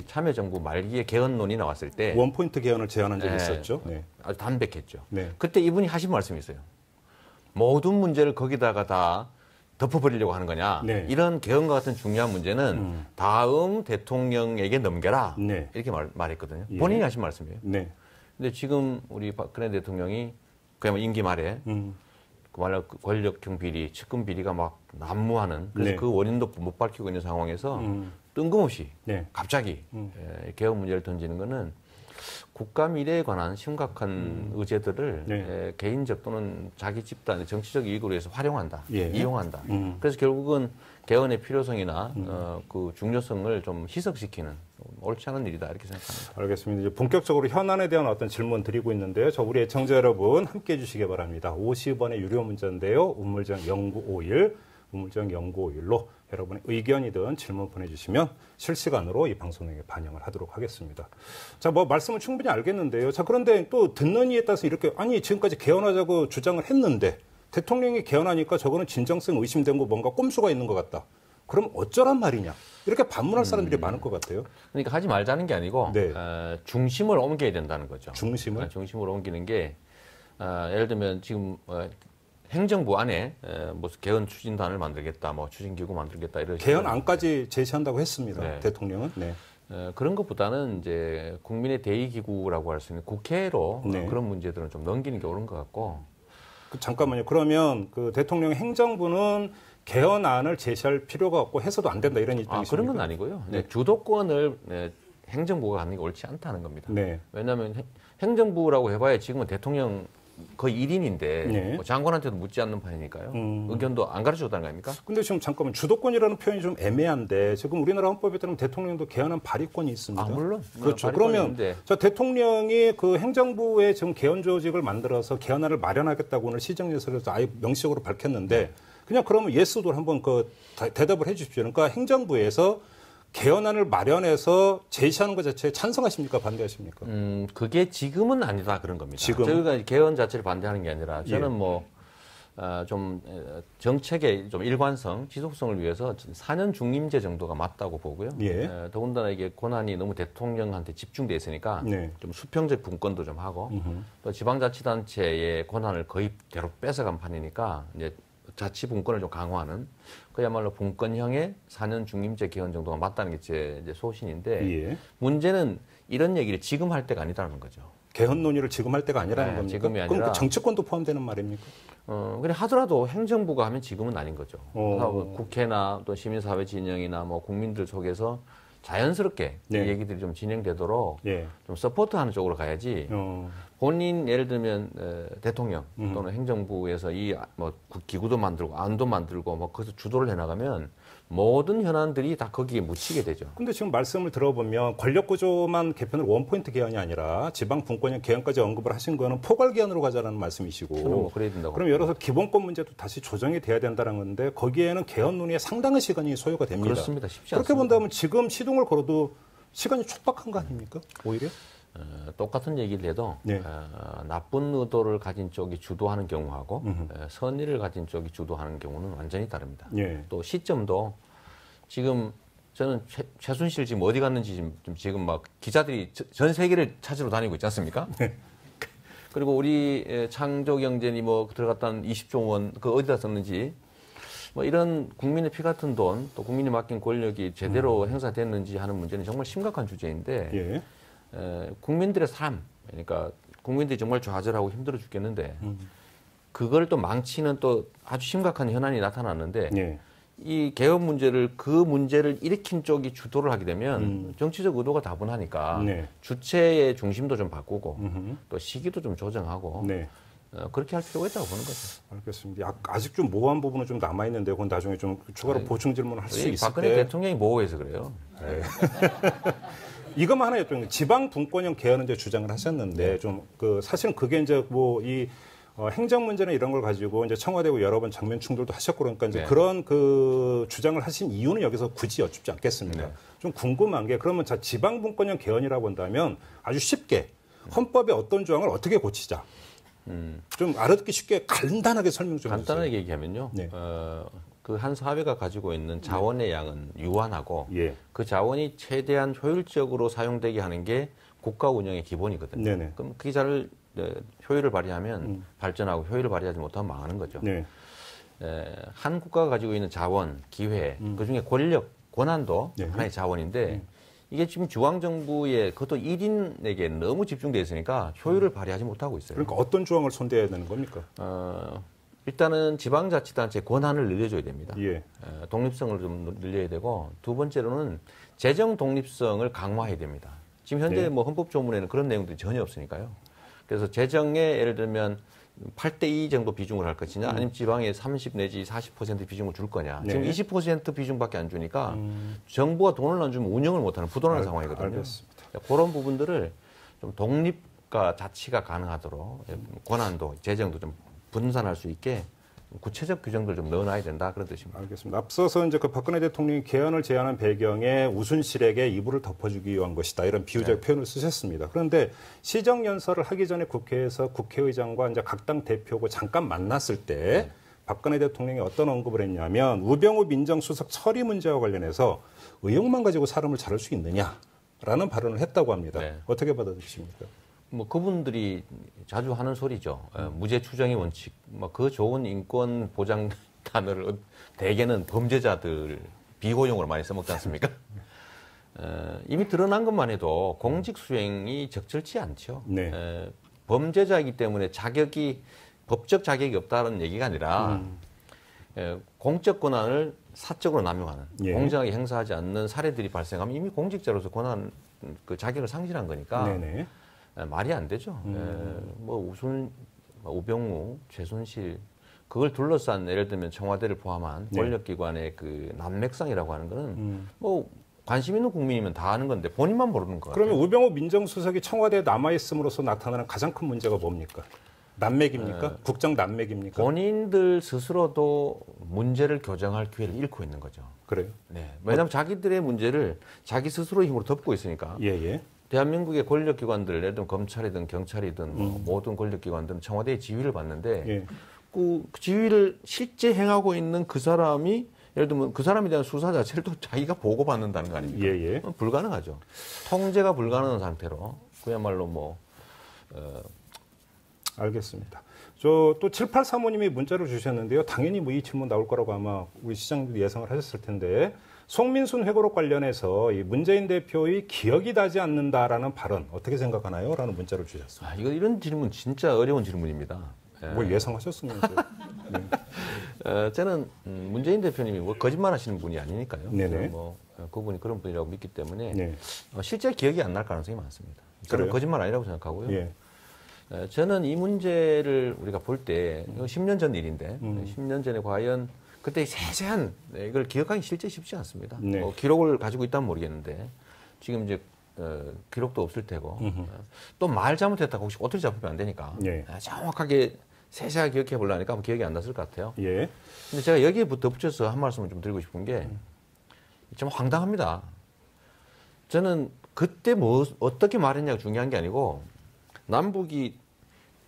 참여정부 말기에 개헌론이 나왔을 때 원포인트 개헌을 제안한 적이 있었죠. 네. 아주 담백했죠. 네. 그때 이분이 하신 말씀이 있어요. 모든 문제를 거기다가 다 덮어버리려고 하는 거냐. 네. 이런 개헌과 같은 중요한 문제는 다음 대통령에게 넘겨라. 네. 이렇게 말했거든요. 예. 본인이 하신 말씀이에요. 네. 근데 지금 우리 박근혜 대통령이 그야말로 임기 말에 말로 권력형 비리, 측근 비리가 막 난무하는 그래서 네. 그 원인도 못 밝히고 있는 상황에서 뜬금없이 네. 갑자기 개헌 문제를 던지는 거는 국가 미래에 관한 심각한 의제들을 네. 개인적 또는 자기 집단의 정치적 이익으로 위해서 활용한다, 예. 이용한다. 그래서 결국은 개헌의 필요성이나 그 중요성을 좀 희석시키는 옳지 않은 일이다 이렇게 생각합니다. 알겠습니다. 이제 본격적으로 현안에 대한 어떤 질문 드리고 있는데요. 저 우리 애청자 여러분 함께해 주시기 바랍니다. 50원의 유료 문자인데요. 우물정 0951, 우물정 0951로 여러분의 의견이든 질문 보내주시면 실시간으로 이 방송에 반영을 하도록 하겠습니다. 자, 뭐 말씀은 충분히 알겠는데요. 자, 그런데 또 듣는 이에 따라서 이렇게 아니 지금까지 개헌하자고 주장을 했는데 대통령이 개헌하니까 저거는 진정성 의심된 거 뭔가 꼼수가 있는 것 같다. 그럼 어쩌란 말이냐. 이렇게 반문할 사람들이 많을 것 같아요. 그러니까 하지 말자는 게 아니고 네. 중심을 옮겨야 된다는 거죠. 중심을? 중심을 옮기는 게 예를 들면 지금 행정부 안에 무슨 개헌 추진단을 만들겠다, 뭐 추진기구 만들겠다 이런 개헌 안까지 제시한다고 했습니다. 네. 대통령은. 네. 그런 것보다는 이제 국민의 대의기구라고 할 수 있는 국회로 네. 그런 문제들은 좀 넘기는 게 옳은 것 같고. 잠깐만요. 그러면 그 대통령 행정부는 개헌안을 제시할 필요가 없고 해서도 안 된다 이런 입장이십니까? 그런 건 아니고요. 네. 주도권을 행정부가 갖는 게 옳지 않다는 겁니다. 네. 왜냐하면 행정부라고 해봐야 지금은 대통령 거의 1인인데 네. 뭐 장관한테도 묻지 않는 판이니까요. 의견도 안 가르쳐줬다는 거 아닙니까? 근데 지금 잠깐만 주도권이라는 표현이 좀 애매한데 지금 우리나라 헌법에 따르면 대통령도 개헌안 발의권이 있습니다. 물론. 그렇죠. 발의권이 그러면 있는데. 저 대통령이 그 행정부에 지금 개헌 조직을 만들어서 개헌안을 마련하겠다고 오늘 시정연설에서 아예 명시적으로 밝혔는데 그냥 그러면 예스도 한번 그 대답을 해 주십시오. 그러니까 행정부에서 개헌안을 마련해서 제시하는 것 자체에 찬성하십니까? 반대하십니까? 그게 지금은 아니다 그런 겁니다. 지금? 저희가 개헌 자체를 반대하는 게 아니라 저는 예. 좀 정책의 좀 일관성, 지속성을 위해서 4년 중임제 정도가 맞다고 보고요. 예. 더군다나 이게 권한이 너무 대통령한테 집중돼 있으니까 네. 좀 수평적 분권도 좀 하고 또 지방자치단체의 권한을 거의 대로 뺏어간 판이니까 이제 자치 분권을 좀 강화하는 그야말로 분권형의 4년 중임제 개헌 정도가 맞다는 게 제 이제 소신인데 예. 문제는 이런 얘기를 지금 할 때가 아니다는 거죠. 개헌 논의를 지금 할 때가 아니라는 네, 겁니까? 지금이 그럼 아니라- 그 정치권도 포함되는 말입니까? 그래 하더라도 행정부가 하면 지금은 아닌 거죠. 어. 국회나 또 시민사회 진영이나 뭐 국민들 속에서 자연스럽게 네. 이 얘기들이 좀 진행되도록 예. 좀 서포트하는 쪽으로 가야지. 본인 예를 들면 대통령 또는 행정부에서 이 뭐 기구도 만들고 안도 만들고 뭐 거기서 주도를 해나가면 모든 현안들이 다 거기에 묻히게 되죠. 근데 지금 말씀을 들어보면 권력 구조만 개편을 원포인트 개헌이 아니라 지방 분권형 개헌까지 언급을 하신 거는 포괄 개헌으로 가자라는 말씀이시고. 저는 뭐 그래야 된다고. 그럼 여러 기본권 문제도 다시 조정이 돼야 된다는 건데 거기에는 개헌 논의에 상당한 시간이 소요가 됩니다. 그렇습니다. 쉽지 그렇게 않습니다. 본다면 지금 시동을 걸어도 시간이 촉박한 거 아닙니까? 오히려? 똑같은 얘기를 해도 네. 나쁜 의도를 가진 쪽이 주도하는 경우하고 선의를 가진 쪽이 주도하는 경우는 완전히 다릅니다. 예. 또 시점도 지금 저는 최순실 지금 어디 갔는지 지금 막 기자들이 전 세계를 찾으러 다니고 있지 않습니까? 네. 그리고 우리 창조경제니 뭐 들어갔던 20조 원 그 어디다 썼는지 뭐 이런 국민의 피 같은 돈 또 국민이 맡긴 권력이 제대로 행사됐는지 하는 문제는 정말 심각한 주제인데 예. 국민들의 삶, 그러니까 국민들이 정말 좌절하고 힘들어 죽겠는데 그걸 또 망치는 또 아주 심각한 현안이 나타났는데 예. 이 개헌 문제를 그 문제를 일으킨 쪽이 주도를 하게 되면 정치적 의도가 다분하니까 네. 주체의 중심도 좀 바꾸고 또 시기도 좀 조정하고 네. 그렇게 할 필요가 있다고 보는 거죠. 알겠습니다. 아직 좀 모호한 부분은 좀 남아 있는데 그건 나중에 좀 추가로 보충 질문을 할 수 있을 박근혜 때 대통령이 모호해서 그래요. 이것만 하나 여쭤보면 지방 분권형 개헌은 이제 주장을 하셨는데 좀 그 사실은 그게 이제 뭐 이 행정 문제나 이런 걸 가지고 이제 청와대하고 여러 번 정면 충돌도 하셨고 그러니까 이제 네. 그런 그 주장을 하신 이유는 여기서 굳이 여쭙지 않겠습니다. 네. 좀 궁금한 게 그러면 자 지방분권형 개헌이라고 한다면 아주 쉽게 헌법의 어떤 조항을 어떻게 고치자. 좀 알아듣기 쉽게 간단하게 설명 좀 해주세요. 간단하게 얘기하면요. 네. 그 한 사회가 가지고 있는 자원의 양은 유한하고 예. 그 자원이 최대한 효율적으로 사용되게 하는 게 국가 운영의 기본이거든요. 네네. 그럼 그게 잘 효율을 발휘하면 발전하고 효율을 발휘하지 못하면 망하는 거죠. 네. 한 국가가 가지고 있는 자원, 기회, 그중에 권력, 권한도 네. 하나의 자원인데 이게 지금 중앙정부의 그것도 1인에게 너무 집중되어 있으니까 효율을 발휘하지 못하고 있어요. 그러니까 어떤 조항을 손대야 되는 겁니까? 일단은 지방자치단체 권한을 늘려줘야 됩니다. 예. 독립성을 좀 늘려야 되고 두 번째로는 재정 독립성을 강화해야 됩니다. 지금 현재 네. 뭐 헌법조문에는 그런 내용들이 전혀 없으니까요. 그래서 재정에 예를 들면 8대2 정도 비중을 할 것이냐 아니면 지방에 30 내지 40% 비중을 줄 거냐. 네. 지금 20% 비중밖에 안 주니까 정부가 돈을 안 주면 운영을 못하는 부도나는 상황이거든요. 알겠습니다. 그런 부분들을 좀 독립과 자치가 가능하도록 권한도 재정도 좀 분산할 수 있게 구체적 규정들 좀 넣어놔야 된다 그런 뜻입니다. 알겠습니다. 앞서서 이제 그 박근혜 대통령이 개헌을 제안한 배경에 우순실에게 이불을 덮어주기 위한 것이다 이런 비유적 표현을 쓰셨습니다. 그런데 시정연설을 하기 전에 국회에서 국회의장과 이제 각 당 대표고 잠깐 만났을 때 박근혜 대통령이 어떤 언급을 했냐면 우병우 민정수석 처리 문제와 관련해서 의혹만 가지고 사람을 자를 수 있느냐라는 발언을 했다고 합니다. 네. 어떻게 받아들이십니까? 뭐 그분들이 자주 하는 소리죠. 무죄 추정의 원칙. 뭐 그 좋은 인권 보장 단어를 대개는 범죄자들 비호용으로 많이 써먹지 않습니까? 이미 드러난 것만 해도 공직 수행이 적절치 않죠. 네. 범죄자이기 때문에 법적 자격이 없다는 얘기가 아니라 공적 권한을 사적으로 남용하는 예. 공정하게 행사하지 않는 사례들이 발생하면 이미 공직자로서 권한 그 자격을 상실한 거니까. 네네. 말이 안 되죠. 뭐 우병우, 최순실 그걸 둘러싼 예를 들면 청와대를 포함한 네. 권력기관의 그 난맥상이라고 하는 거는 뭐 관심 있는 국민이면 다 아는 건데 본인만 모르는 거예요. 그러면 우병우 민정수석이 청와대에 남아있음으로써 나타나는 가장 큰 문제가 뭡니까? 난맥입니까? 국정 난맥입니까? 본인들 스스로도 문제를 교정할 기회를 잃고 있는 거죠. 그래요? 네. 왜냐하면 자기들의 문제를 자기 스스로의 힘으로 덮고 있으니까. 예. 대한민국의 권력기관들, 예를 들면 검찰이든 경찰이든 뭐 모든 권력기관들은 청와대의 지휘를 받는데 예. 그 지휘를 실제 행하고 있는 그 사람이 예를 들면 그 사람에 대한 수사 자체를 또 자기가 보고받는다는 거 아닙니까? 예. 불가능하죠. 통제가 불가능한 상태로 그야말로 뭐 알겠습니다. 저 또 7835님이 문자를 주셨는데요. 당연히 뭐 이 질문 나올 거라고 아마 우리 시장님도 예상을 하셨을 텐데 송민순 회고록 관련해서 이 문재인 대표의 기억이 나지 않는다라는 발언 어떻게 생각하나요? 라는 문자를 주셨습니다. 이런 질문 진짜 어려운 질문입니다. 뭘 예상하셨으면서. 네. 저는 문재인 대표님이 뭐 거짓말 하시는 분이 아니니까요. 네네. 뭐 그분이 그런 분이라고 믿기 때문에 네. 실제 기억이 안 날 가능성이 많습니다. 저는 그래요? 거짓말 아니라고 생각하고요. 예. 저는 이 문제를 우리가 볼 때 10년 전 일인데 10년 전에 과연 그때 세세한 이걸 기억하기 실제 쉽지 않습니다. 네. 기록을 가지고 있다면 모르겠는데 지금 이제 기록도 없을 테고 또 말 잘못했다고 혹시 꼬투리 잡히면 안 되니까 예. 정확하게 세세하게 기억해 보려니까 기억이 안 났을 것 같아요. 예. 근데 제가 여기에 덧붙여서 한 말씀을 좀 드리고 싶은 게 좀 황당합니다. 저는 그때 뭐 어떻게 말했냐가 중요한 게 아니고 남북이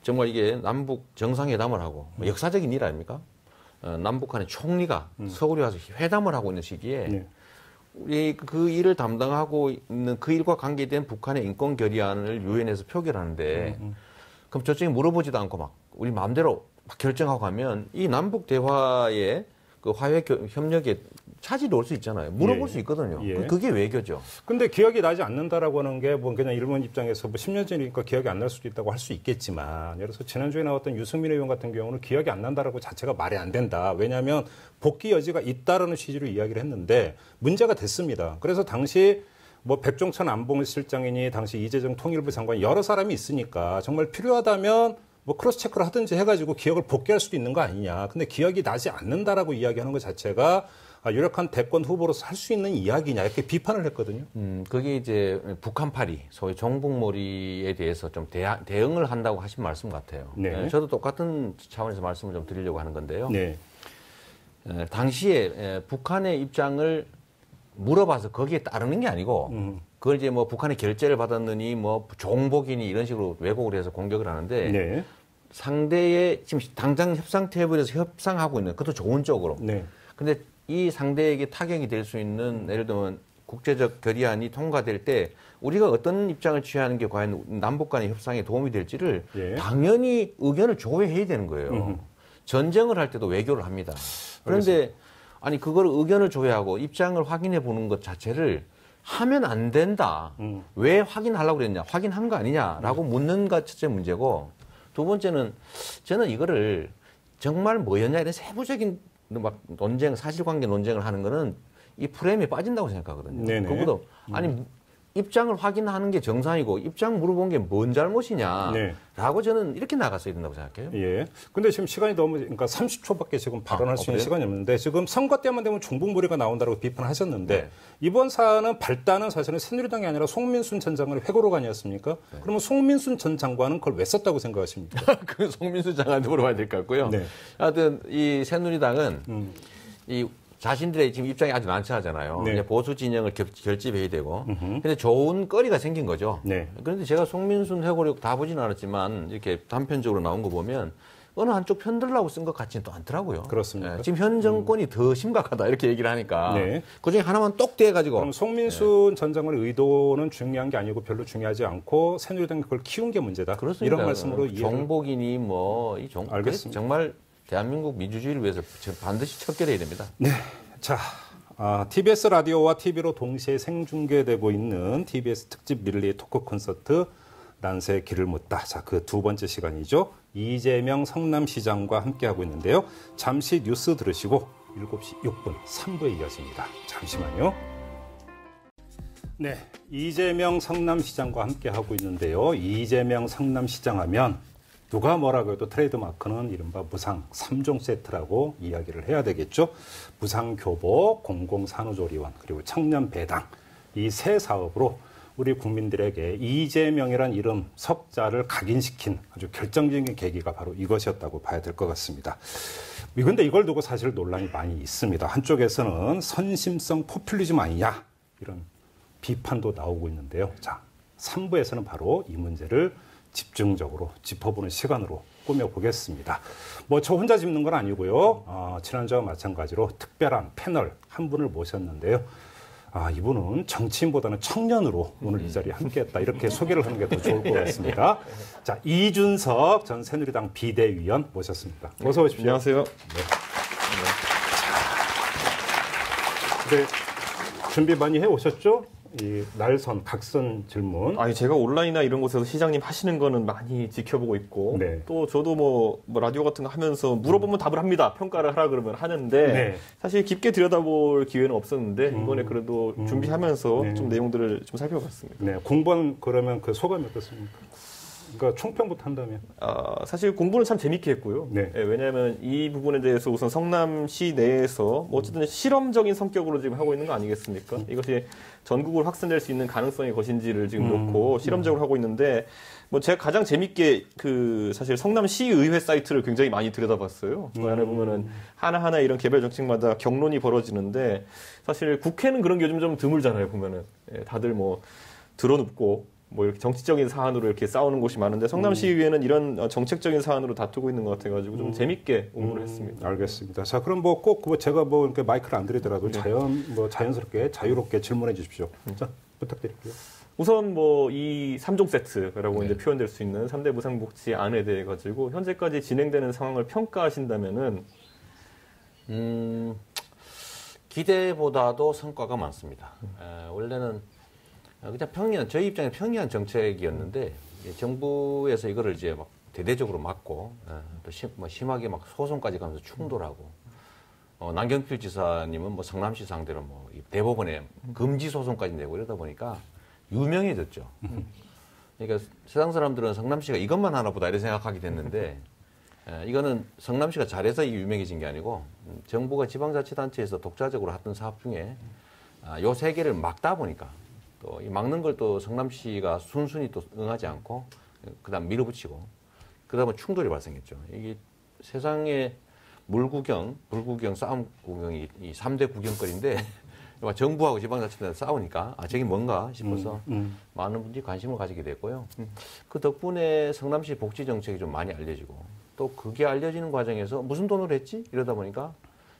정말 이게 남북 정상회담을 하고 뭐 역사적인 일 아닙니까? 남북 간의 총리가 서울에 와서 회담을 하고 있는 시기에 네. 우리 그 일을 담당하고 있는 그 일과 관계된 북한의 인권 결의안을 유엔에서 표결하는데 그럼 저쪽에 물어보지도 않고 막 우리 마음대로 막 결정하고 하면 이 남북 대화의 그 화해 협력에 차질이 올 수 있잖아요. 물어볼 예. 수 있거든요. 예. 그게 외교죠. 근데 기억이 나지 않는다라고 하는 게 뭐 그냥 일본 입장에서 뭐 10년 전이니까 기억이 안 날 수도 있다고 할 수 있겠지만 예를 들어서 지난주에 나왔던 유승민 의원 같은 경우는 기억이 안 난다라고 자체가 말이 안 된다. 왜냐하면 복귀 여지가 있다라는 취지로 이야기를 했는데 문제가 됐습니다. 그래서 당시 뭐 백종천 안보실장이니 당시 이재정 통일부 장관 여러 사람이 있으니까 정말 필요하다면 뭐 크로스 체크를 하든지 해가지고 기억을 복귀할 수도 있는 거 아니냐. 근데 기억이 나지 않는다라고 이야기하는 것 자체가 유력한 대권 후보로서 할 수 있는 이야기냐 이렇게 비판을 했거든요. 그게 이제 북한파리, 소위 종북몰이에 대해서 좀 대응을 한다고 하신 말씀 같아요. 네. 저도 똑같은 차원에서 말씀을 좀 드리려고 하는 건데요. 네. 당시에 북한의 입장을 물어봐서 거기에 따르는 게 아니고 그걸 이제 뭐 북한의 결재를 받았느니 뭐 종복이니 이런 식으로 왜곡을 해서 공격을 하는데 네. 상대의 지금 당장 협상 테이블에서 협상하고 있는 그것도 좋은 쪽으로. 네. 근데 이 상대에게 타격이 될 수 있는 예를 들면 국제적 결의안이 통과될 때 우리가 어떤 입장을 취하는 게 과연 남북 간의 협상에 도움이 될지를 예. 당연히 의견을 조회해야 되는 거예요. 전쟁을 할 때도 외교를 합니다. 그런데 아니 그걸 의견을 조회하고 입장을 확인해 보는 것 자체를 하면 안 된다. 왜 확인하려고 그랬냐? 확인한 거 아니냐라고 묻는 것 첫째 문제고 두 번째는 저는 이거를 정말 뭐였냐 이런 세부적인 막 논쟁, 사실관계 논쟁을 하는 거는 이 프레임에 빠진다고 생각하거든요. 네네. 그것도 아니 입장을 확인하는 게 정상이고 입장 물어본 게 뭔 잘못이냐라고 네. 저는 이렇게 나갔어야 된다고 생각해요. 예. 근데 지금 시간이 너무 그러니까 30초밖에 지금 발언할 수 있는 그래요? 시간이 없는데 지금 선거 때만 되면 종북몰이가 나온다고 비판하셨는데 네. 이번 사안은 발단은 사실은 새누리당이 아니라 송민순 전 장관의 회고록 아니었습니까? 네. 그러면 송민순 전 장관은 그걸 왜 썼다고 생각하십니까? 그 송민수 장관한테 물어봐야 될 것 같고요. 네. 하여튼 이 새누리당은 이 자신들의 지금 입장이 아주 난처하잖아요. 네. 이제 보수 진영을 결집해야 되고. 근데 좋은 거리가 생긴 거죠. 네. 그런데 제가 송민순 회고록 다 보지는 않았지만 이렇게 단편적으로 나온 거 보면 어느 한쪽 편들라고 쓴 것 같지는 또 않더라고요. 그렇습니까? 지금 현 정권이 더 심각하다 이렇게 얘기를 하니까 네. 그중에 하나만 똑 떼가지고 그럼 송민순 전 장관의 의도는 중요한 게 아니고 별로 중요하지 않고 새누리당이 그걸 키운 게 문제다. 그렇습니다. 이런 말씀으로 이해를 정복이니 뭐 이 알겠습니다. 정말 대한민국 민주주의를 위해서 반드시 척결해야 됩니다. 네. 자, TBS 라디오와 TV로 동시에 생중계되고 있는 TBS 특집 릴레이 토크 콘서트 난세의 길을 묻다. 자, 그 두 번째 시간이죠. 이재명 성남시장과 함께하고 있는데요. 잠시 뉴스 들으시고 7시 6분 3부에 이어집니다. 잠시만요. 네, 이재명 성남시장과 함께하고 있는데요. 이재명 성남시장 하면 누가 뭐라고 해도 트레이드 마크는 이른바 무상 3종 세트라고 이야기를 해야 되겠죠. 무상교복, 공공산후조리원, 그리고 청년배당 이 세 사업으로 우리 국민들에게 이재명이란 이름 석자를 각인시킨 아주 결정적인 계기가 바로 이것이었다고 봐야 될 것 같습니다. 그런데 이걸 두고 사실 논란이 많이 있습니다. 한쪽에서는 선심성 포퓰리즘 아니냐 이런 비판도 나오고 있는데요. 자, 3부에서는 바로 이 문제를 집중적으로 짚어보는 시간으로 꾸며보겠습니다. 뭐 저 혼자 짚는 건 아니고요. 지난주와 마찬가지로 특별한 패널 한 분을 모셨는데요. 이분은 정치인보다는 청년으로 오늘 이 자리에 함께했다. 이렇게 소개를 하는 게 더 좋을 것 같습니다. 자, 이준석 전 새누리당 비대위원 모셨습니다. 어서 오십시오. 안녕하세요. 네, 준비 많이 해오셨죠? 이 날선, 각선 질문. 아니 제가 온라인이나 이런 곳에서 시장님 하시는 거는 많이 지켜보고 있고 네. 또 저도 뭐 라디오 같은 거 하면서 물어보면 답을 합니다. 평가를 하라 그러면 하는데 네. 사실 깊게 들여다볼 기회는 없었는데 이번에 그래도 준비하면서 네. 좀 내용들을 좀 살펴봤습니다. 네, 공부한 그러면 그 소감이 어떻습니까? 그러니까 총평부터 한다면. 사실 공부는 참 재밌게 했고요. 네. 왜냐하면 이 부분에 대해서 우선 성남시 내에서 뭐 어쨌든 실험적인 성격으로 지금 하고 있는 거 아니겠습니까? 이것이 전국으로 확산될 수 있는 가능성이 것인지를 지금 놓고 실험적으로 하고 있는데 뭐 제가 가장 재밌게 그 사실 성남시 의회 사이트를 굉장히 많이 들여다봤어요. 그 안에 보면은 하나하나 이런 개별 정책마다 경론이 벌어지는데 사실 국회는 그런 게 요즘 좀 드물잖아요. 보면은 다들 뭐 드러눕고 뭐 이렇게 정치적인 사안으로 이렇게 싸우는 곳이 많은데 성남시의회는 이런 정책적인 사안으로 다투고 있는 것 같아가지고 좀 재밌게 공부를 했습니다. 알겠습니다. 자, 그럼 뭐 꼭 제가 뭐 이렇게 마이크를 안 드리더라도 자연스럽게 자유롭게 질문해 주십시오. 자, 부탁드릴게요. 우선 뭐 이 3종 세트라고 이제 표현될 수 있는 3대 무상복지안에 대해 가지고 현재까지 진행되는 상황을 평가하신다면은 기대보다도 성과가 많습니다. 원래는 그냥 저희 입장에 평이한 정책이었는데 정부에서 이거를 이제 막 대대적으로 막고 또 심하게 막 소송까지 가면서 충돌하고 남경필 지사님은 뭐 성남시 상대로 뭐 대법원에 금지 소송까지 내고 이러다 보니까 유명해졌죠. 그러니까 세상 사람들은 성남시가 이것만 하나 보다 이렇게 생각하게 됐는데 이거는 성남시가 잘해서 유명해진 게 아니고 정부가 지방자치단체에서 독자적으로 했던 사업 중에 요 세 개를 막다 보니까 또 이 막는 걸 또 성남시가 순순히 또 응하지 않고 그다음 밀어붙이고 그다음에 충돌이 발생했죠. 이게 세상에 물구경, 불구경, 싸움 구경이 이 3대 구경거리인데 정부하고 지방자치단체 싸우니까 저게 뭔가 싶어서 많은 분들이 관심을 가지게 됐고요. 그 덕분에 성남시 복지 정책이 좀 많이 알려지고 또 그게 알려지는 과정에서 무슨 돈으로 했지? 이러다 보니까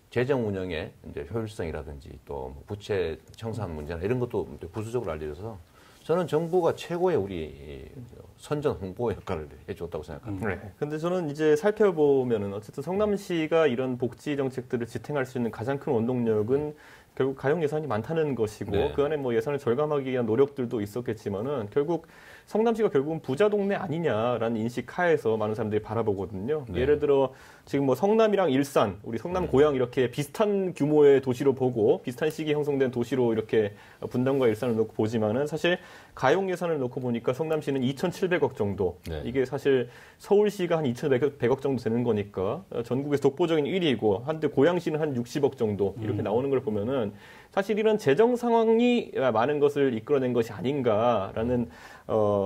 재정 운영의 이제 효율성이라든지 또 부채 청산 문제나 이런 것도 부수적으로 알려져서 저는 정부가 최고의 우리 선전 홍보 역할을 해줬다고 생각합니다. 네. 근데 저는 이제 살펴보면은 어쨌든 성남시가 이런 복지 정책들을 지탱할 수 있는 가장 큰 원동력은 결국 가용 예산이 많다는 것이고 네. 그 안에 뭐 예산을 절감하기 위한 노력들도 있었겠지만은 결국 성남시가 결국은 부자 동네 아니냐라는 인식 하에서 많은 사람들이 바라보거든요. 네. 예를 들어 지금 뭐 성남이랑 일산, 우리 성남 고양 이렇게 비슷한 규모의 도시로 보고 비슷한 시기에 형성된 도시로 이렇게 분당과 일산을 놓고 보지만은 사실 가용 예산을 놓고 보니까 성남시는 2,700억 정도. 네. 이게 사실 서울시가 한 2,100억 정도 되는 거니까 전국에서 독보적인 1위이고 한데 고양시는 한 60억 정도 이렇게 나오는 걸 보면은 사실 이런 재정 상황이 많은 것을 이끌어낸 것이 아닌가라는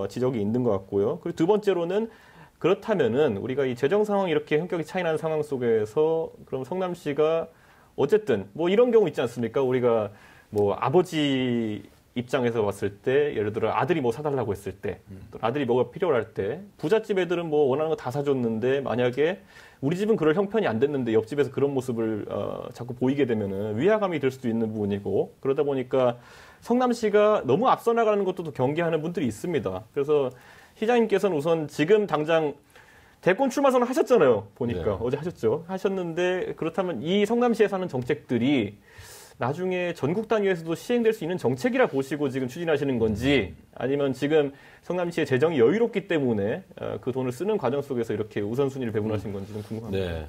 지적이 있는 것 같고요. 그리고 두 번째로는 그렇다면은 우리가 이 재정 상황이 이렇게 현격히 차이나는 상황 속에서 그럼 성남시가 어쨌든 뭐 이런 경우 있지 않습니까? 우리가 뭐 아버지 입장에서 봤을 때 예를 들어 아들이 뭐 사달라고 했을 때 또 아들이 뭐가 필요할 때 부잣집 애들은 뭐 원하는 거 다 사줬는데 만약에 우리 집은 그럴 형편이 안 됐는데 옆집에서 그런 모습을 자꾸 보이게 되면은 위화감이 될 수도 있는 부분이고 그러다 보니까 성남시가 너무 앞서 나가는 것도 또 경계하는 분들이 있습니다. 그래서 시장님께서는 우선 지금 당장 대권 출마 선언 하셨잖아요. 보니까 네. 어제 하셨죠. 하셨는데 그렇다면 이 성남시에서 하는 정책들이 나중에 전국 단위에서도 시행될 수 있는 정책이라 보시고 지금 추진하시는 건지 아니면 지금 성남시의 재정이 여유롭기 때문에 그 돈을 쓰는 과정 속에서 이렇게 우선순위를 배분하신 건지 좀 궁금합니다. 네.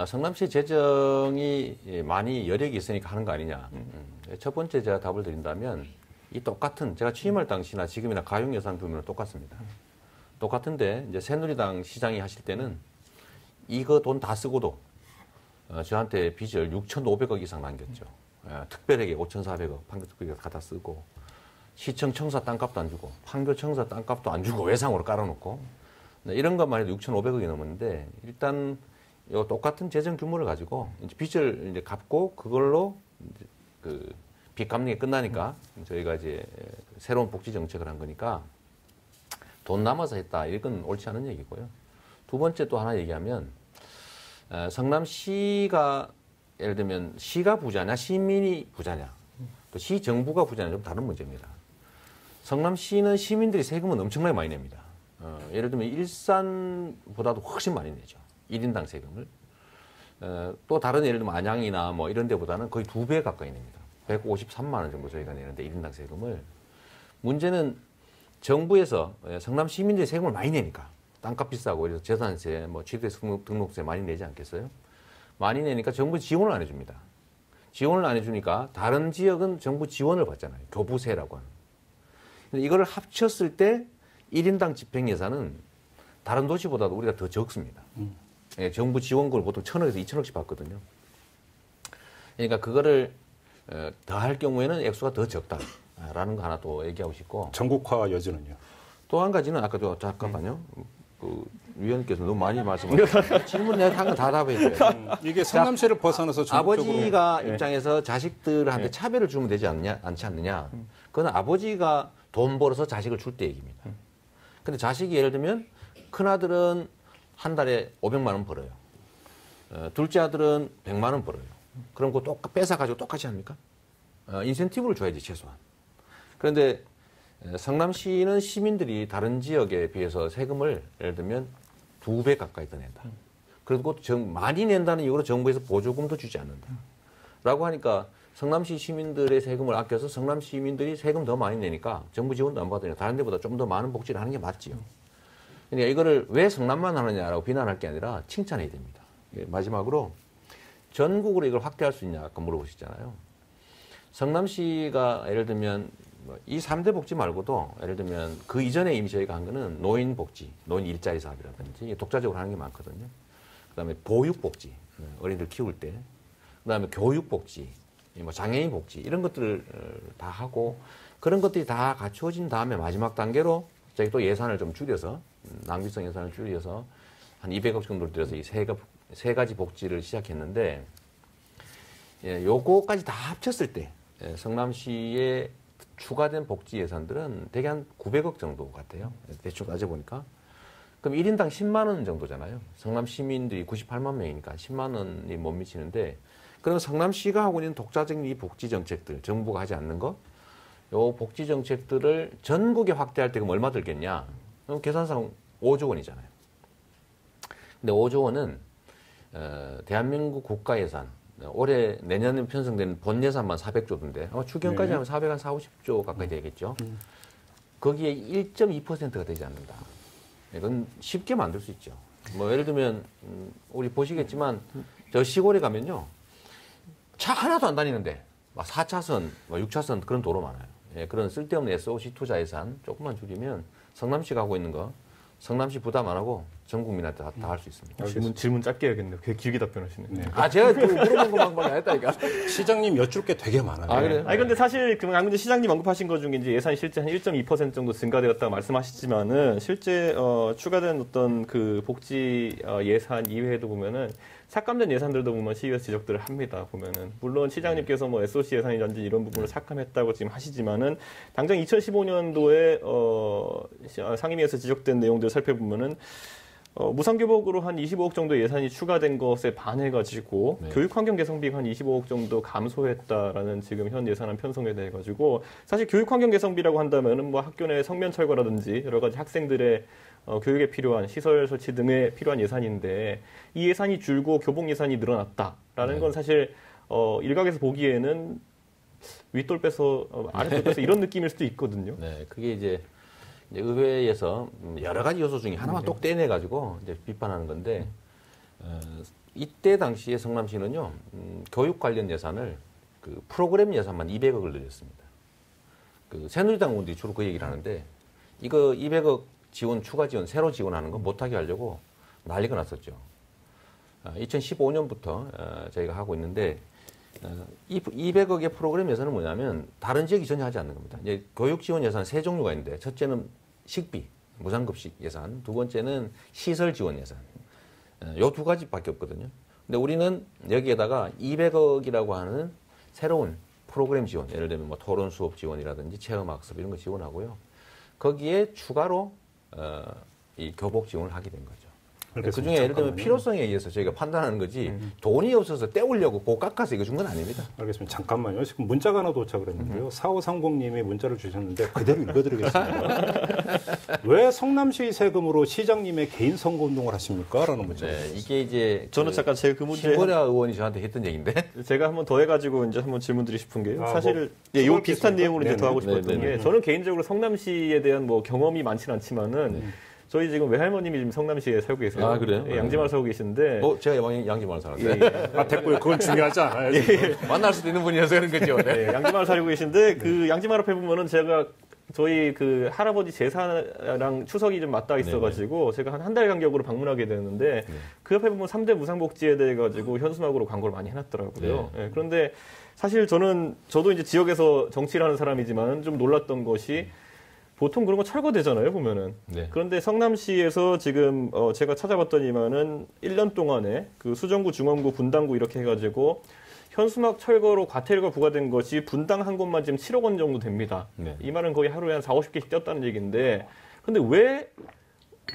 성남시 재정이 많이 여력이 있으니까 하는 거 아니냐. 첫 번째 제가 답을 드린다면 이 똑같은 제가 취임할 당시나 지금이나 가용 예산 규모는 똑같습니다. 똑같은데 이제 새누리당 시장이 하실 때는 이거 돈 다 쓰고도 저한테 빚을 6,500억 이상 남겼죠. 특별하게 5,400억 판교특별히 갖다 쓰고 시청 청사 땅값도 안 주고 판교 청사 땅값도 안 주고 외상으로 깔아놓고 이런 것만 해도 6,500억이 넘었는데 일단 요 똑같은 재정 규모를 가지고 이제 빚을 이제 갚고 그걸로 이제 그 빚 갚는 게 끝나니까 저희가 이제 새로운 복지 정책을 한 거니까 돈 남아서 했다 이건 옳지 않은 얘기고요. 두 번째 또 하나 얘기하면 성남시가 예를 들면 시가 부자냐 시민이 부자냐 또 시정부가 부자냐 좀 다른 문제입니다. 성남시는 시민들이 세금은 엄청나게 많이 냅니다. 예를 들면 일산보다도 훨씬 많이 내죠. 1인당 세금을. 또 다른 예를 들면 안양이나 뭐 이런 데보다는 거의 2배 가까이 냅니다. 153만 원 정도 저희가 내는데 1인당 세금을. 문제는 정부에서 성남 시민들이 세금을 많이 내니까 땅값 비싸고 그래서 재산세, 뭐 취득세 등록세 많이 내지 않겠어요? 많이 내니까 정부 지원을 안 해줍니다. 지원을 안 해주니까 다른 지역은 정부 지원을 받잖아요. 교부세라고 하는. 근데 이거를 합쳤을 때 1인당 집행 예산은 다른 도시보다도 우리가 더 적습니다. 예, 정부 지원금을 보통 1,000억에서 2,000억씩 받거든요. 그러니까 그거를 더 할 경우에는 액수가 더 적다라는 거 하나 또 얘기하고 싶고. 전국화 여지는요? 또 한 가지는 아까도 잠깐만요. 그 위원님께서 너무 많이 말씀하셨어요. 질문 내가 한 건 다 답해줘요. 이게 성남시를 벗어나서 전국적으로 아버지가 입장에서 자식들한테 차별을 주면 되지 않지 않느냐. 그건 아버지가 돈 벌어서 자식을 줄 때 얘기입니다. 근데 자식이 예를 들면 큰아들은 한 달에 500만 원 벌어요. 둘째 아들은 100만 원 벌어요. 그럼 그거 뺏어가지고 똑같이 합니까? 인센티브를 줘야지 최소한. 그런데 성남시는 시민들이 다른 지역에 비해서 세금을 예를 들면 2배 가까이 더 낸다. 그리고 많이 낸다는 이유로 정부에서 보조금도 주지 않는다. 라고 하니까 성남시 시민들의 세금을 아껴서 성남 시민들이 세금 더 많이 내니까 정부 지원도 안 받으니까 다른 데보다 좀 더 많은 복지를 하는 게 맞지요. 그러니까 이거를 왜 성남만 하느냐라고 비난할 게 아니라 칭찬해야 됩니다. 마지막으로 전국으로 이걸 확대할 수 있냐 아까 물어보시잖아요. 성남시가 예를 들면 이 3대 복지 말고도 예를 들면 그 이전에 이미 저희가 한 거는 노인 복지, 노인 일자리 사업이라든지 독자적으로 하는 게 많거든요. 그다음에 보육 복지, 어린이들 키울 때, 그다음에 교육 복지, 뭐 장애인 복지 이런 것들을 다 하고 그런 것들이 다 갖추어진 다음에 마지막 단계로 저희 또 예산을 좀 줄여서 낭비성 예산을 줄여서 한 200억 정도를 들여서 이 세 가지 복지를 시작했는데 요거까지 다 합쳤을 때 성남시에 추가된 복지 예산들은 대개 한 900억 정도 같아요. 대충 따져보니까. 그럼 1인당 10만 원 정도잖아요. 성남 시민들이 98만 명이니까 10만 원이 못 미치는데 그러면 성남시가 하고 있는 독자적인 이 복지 정책들, 정부가 하지 않는 거, 요 복지 정책들을 전국에 확대할 때 그럼 얼마 들겠냐? 그럼 계산상 5조 원이잖아요. 근데 5조 원은 대한민국 국가 예산, 올해 내년에 편성되는 본 예산만 400조던데 추경까지 하면 450조 가까이 되겠죠. 거기에 1.2%가 되지 않는다. 이건 쉽게 만들 수 있죠. 뭐 예를 들면 우리 보시겠지만 저 시골에 가면요. 차 하나도 안 다니는데 막 4차선, 6차선 그런 도로 많아요. 예, 그런 쓸데없는 SOC 투자 예산 조금만 줄이면 성남시가 하고 있는 거 성남시 부담 안 하고 전 국민한테 다 할 수 있습니다. 질문 짧게 해야겠네요. 되게 길게 답변하시네요. 네. 제가 그 물어본 것만 안 했다니까. 시장님 여쭐 게 되게 많아요. 그래요? 아니 근데 사실 방금 시장님 언급하신 것 중에 이제 예산이 실제 한 1.2% 정도 증가되었다고 말씀하시지만은 실제 추가된 어떤 그 복지 예산 이외에도 보면은 삭감된 예산들도 보면 시의회에서 지적들을 합니다. 보면은 물론 시장님께서 뭐 SOC 예산이라든지 이런 부분을 삭감했다고 지금 하시지만은 당장 2015년도에 상임위에서 지적된 내용들을 살펴보면은 무상교복으로 한 25억 정도 예산이 추가된 것에 반해가지고 교육환경 개선비가 한 25억 정도 감소했다라는 지금 현 예산안 편성에 대해 가지고 사실 교육환경 개선비라고 한다면은 뭐 학교 내 성면 철거라든지 여러 가지 학생들의 교육에 필요한 시설 설치 등에 필요한 예산인데 이 예산이 줄고 교복 예산이 늘어났다라는 건 사실 일각에서 보기에는 윗돌 빼서 아랫돌 빼서 이런 느낌일 수도 있거든요. 네, 그게 이제 의회에서 여러 가지 요소 중에 하나만 똑 떼내가지고 이제 비판하는 건데, 이때 당시에 성남시는요, 교육 관련 예산을 그 프로그램 예산만 200억을 늘렸습니다. 그 새누리당 의원들이 주로 그 얘기를 하는데, 이거 200억 지원, 추가 지원, 새로 지원하는 거 못하게 하려고 난리가 났었죠. 2015년부터 저희가 하고 있는데, 이 200억의 프로그램 예산은 뭐냐면 다른 지역이 전혀 하지 않는 겁니다. 이제 교육 지원 예산 세 종류가 있는데 첫째는 식비, 무상급식 예산, 두 번째는 시설 지원 예산. 요 두 가지밖에 없거든요. 근데 우리는 여기에다가 200억이라고 하는 새로운 프로그램 지원, 예를 들면 뭐 토론 수업 지원이라든지 체험학습 이런 거 지원하고요. 거기에 추가로 이 교복 지원을 하게 된 거죠. 그 중에 예를 들면 필요성에 의해서 저희가 판단하는 거지 돈이 없어서 떼우려고 고 깎아서 이거 준 건 아닙니다. 알겠습니다. 잠깐만요. 지금 문자가 하나 도착을 했는데요. 4530님이 문자를 주셨는데 그대로 읽어드리겠습니다. 왜 성남시 세금으로 시장님의 개인 선거운동을 하십니까? 라는 문자가 네, 이게 이제 저는 잠깐 제가 그 문제 신보라 의원이 저한테 했던 얘기인데 제가 한번 더 해가지고 이제 한번 질문드리고 싶은 게요. 사실 요 비슷한 내용으로 이제 더 하고 싶었던 게 저는 개인적으로 성남시에 대한 뭐 경험이 많지는 않지만은 저희 지금 외할머님이 지금 성남시에 살고 계세요. 아, 그래요? 예, 양지마을 살고 계신데. 제가 양지마을 살았어요. 예. 됐고요. 그건 중요하지 않아요. 만날 수도 있는 분이어서 그런 거죠. 네. 예, 양지마을 살고 계신데 그 양지마을 앞에 보면은 제가 저희 그 할아버지 제사랑 추석이 좀 맞닿아 있어가지고 제가 한 달 간격으로 방문하게 되는데 그 옆에 보면 3대 무상복지에 대해 가지고 현수막으로 광고를 많이 해놨더라고요. 예, 그런데 사실 저도 이제 지역에서 정치를 하는 사람이지만 좀 놀랐던 것이 보통 그런 거 철거되잖아요, 보면은. 그런데 성남시에서 지금 제가 찾아봤더니만은 1년 동안에 그 수정구, 중원구, 분당구 이렇게 해가지고 현수막 철거로 과태료가 부과된 것이 분당 한 곳만 지금 7억 원 정도 됩니다. 이 말은 거의 하루에 한 4, 50개씩 떼었다는 얘기인데, 근데 왜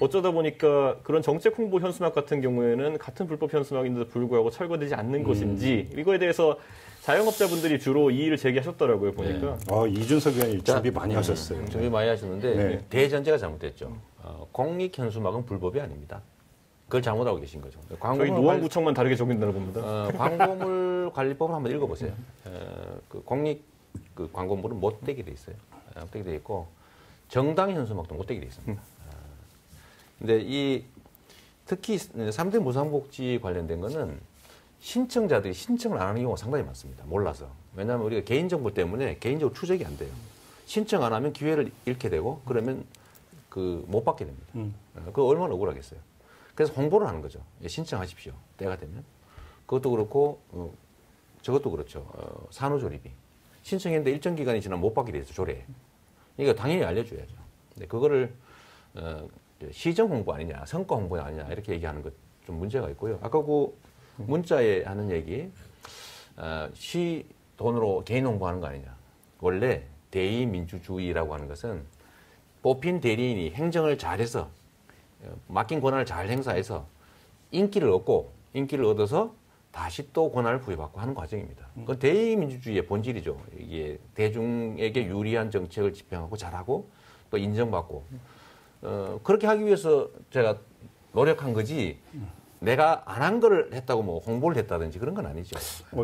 어쩌다 보니까 그런 정책 홍보 현수막 같은 경우에는 같은 불법 현수막인데도 불구하고 철거되지 않는 것인지 이거에 대해서 자영업자분들이 주로 이의를 제기하셨더라고요, 보니까. 이준석 의원이 준비 많이 하셨어요. 준비 많이 하셨는데 대전제가 잘못됐죠. 공익 현수막은 불법이 아닙니다. 그걸 잘못하고 계신 거죠. 저희 노원구청만 다르게 적용된다고 봅니다. 광고물 관리법을 한번 읽어보세요. 그 공익 그 광고물은 못 되게 돼 있어요. 못 되게 돼 있고 정당 현수막도 못 되게 돼 있습니다. 근데 특히 3대 무상복지 관련된 거는 신청자들이 신청을 안 하는 경우가 상당히 많습니다. 몰라서. 왜냐하면 우리가 개인정보 때문에 개인적으로 추적이 안 돼요. 신청 안 하면 기회를 잃게 되고 그러면 그 못 받게 됩니다. 그거 얼마나 억울하겠어요. 그래서 홍보를 하는 거죠. 예, 신청하십시오. 때가 되면. 그것도 그렇고 저것도 그렇죠. 산후조리비. 신청했는데 일정 기간이 지나면 못 받게 돼서 조례. 그러니까 당연히 알려줘야죠. 근데 그거를 시정 홍보 아니냐, 성과 홍보 아니냐 이렇게 얘기하는 것 좀 문제가 있고요. 아까 그 문자에 하는 얘기, 시 돈으로 개인 홍보하는 거 아니냐. 원래 대의민주주의라고 하는 것은 뽑힌 대리인이 행정을 잘해서 맡긴 권한을 잘 행사해서 인기를 얻어서 다시 또 권한을 부여받고 하는 과정입니다. 그건 대의민주주의의 본질이죠. 이게 대중에게 유리한 정책을 집행하고 잘하고 또 인정받고 그렇게 하기 위해서 제가 노력한 거지 내가 안 한 거를 했다고 뭐 홍보를 했다든지 그런 건 아니죠.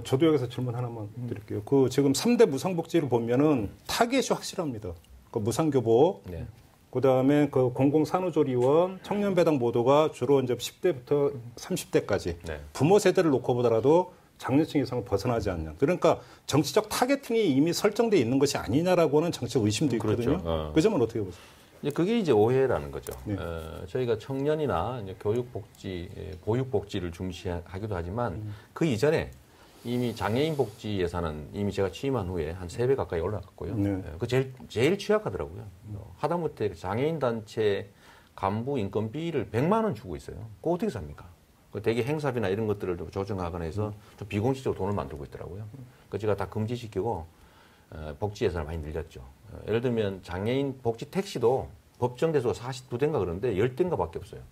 저도 여기서 질문 하나만 드릴게요. 그 지금 3대 무상복지를 보면은 타겟이 확실합니다. 그 무상교복, 네. 그다음에 그 공공산후조리원, 청년배당 모두가 주로 이제 10대부터 30대까지 네. 부모 세대를 놓고 보더라도 장년층 이상을 벗어나지 않는. 그러니까 정치적 타겟팅이 이미 설정돼 있는 것이 아니냐라고는 정치적 의심도 있거든요. 그렇죠. 그 점은 어떻게 보세요? 그게 이제 오해라는 거죠. 네. 저희가 청년이나 이제 교육복지, 보육복지를 중시하기도 하지만 그 이전에 이미 장애인 복지 예산은 이미 제가 취임한 후에 한 3배 가까이 올라갔고요. 네. 그 제일 취약하더라고요. 하다못해 장애인 단체 간부 인건비를 100만 원 주고 있어요. 그거 어떻게 삽니까? 그 대개 행사비나 이런 것들을 좀 조정하거나 해서 좀 비공식적으로 돈을 만들고 있더라고요. 그 제가 다 금지시키고 복지 예산을 많이 늘렸죠. 예를 들면 장애인 복지 택시도 법정 대수가 42대인가 그러는데 10대인가 밖에 없어요.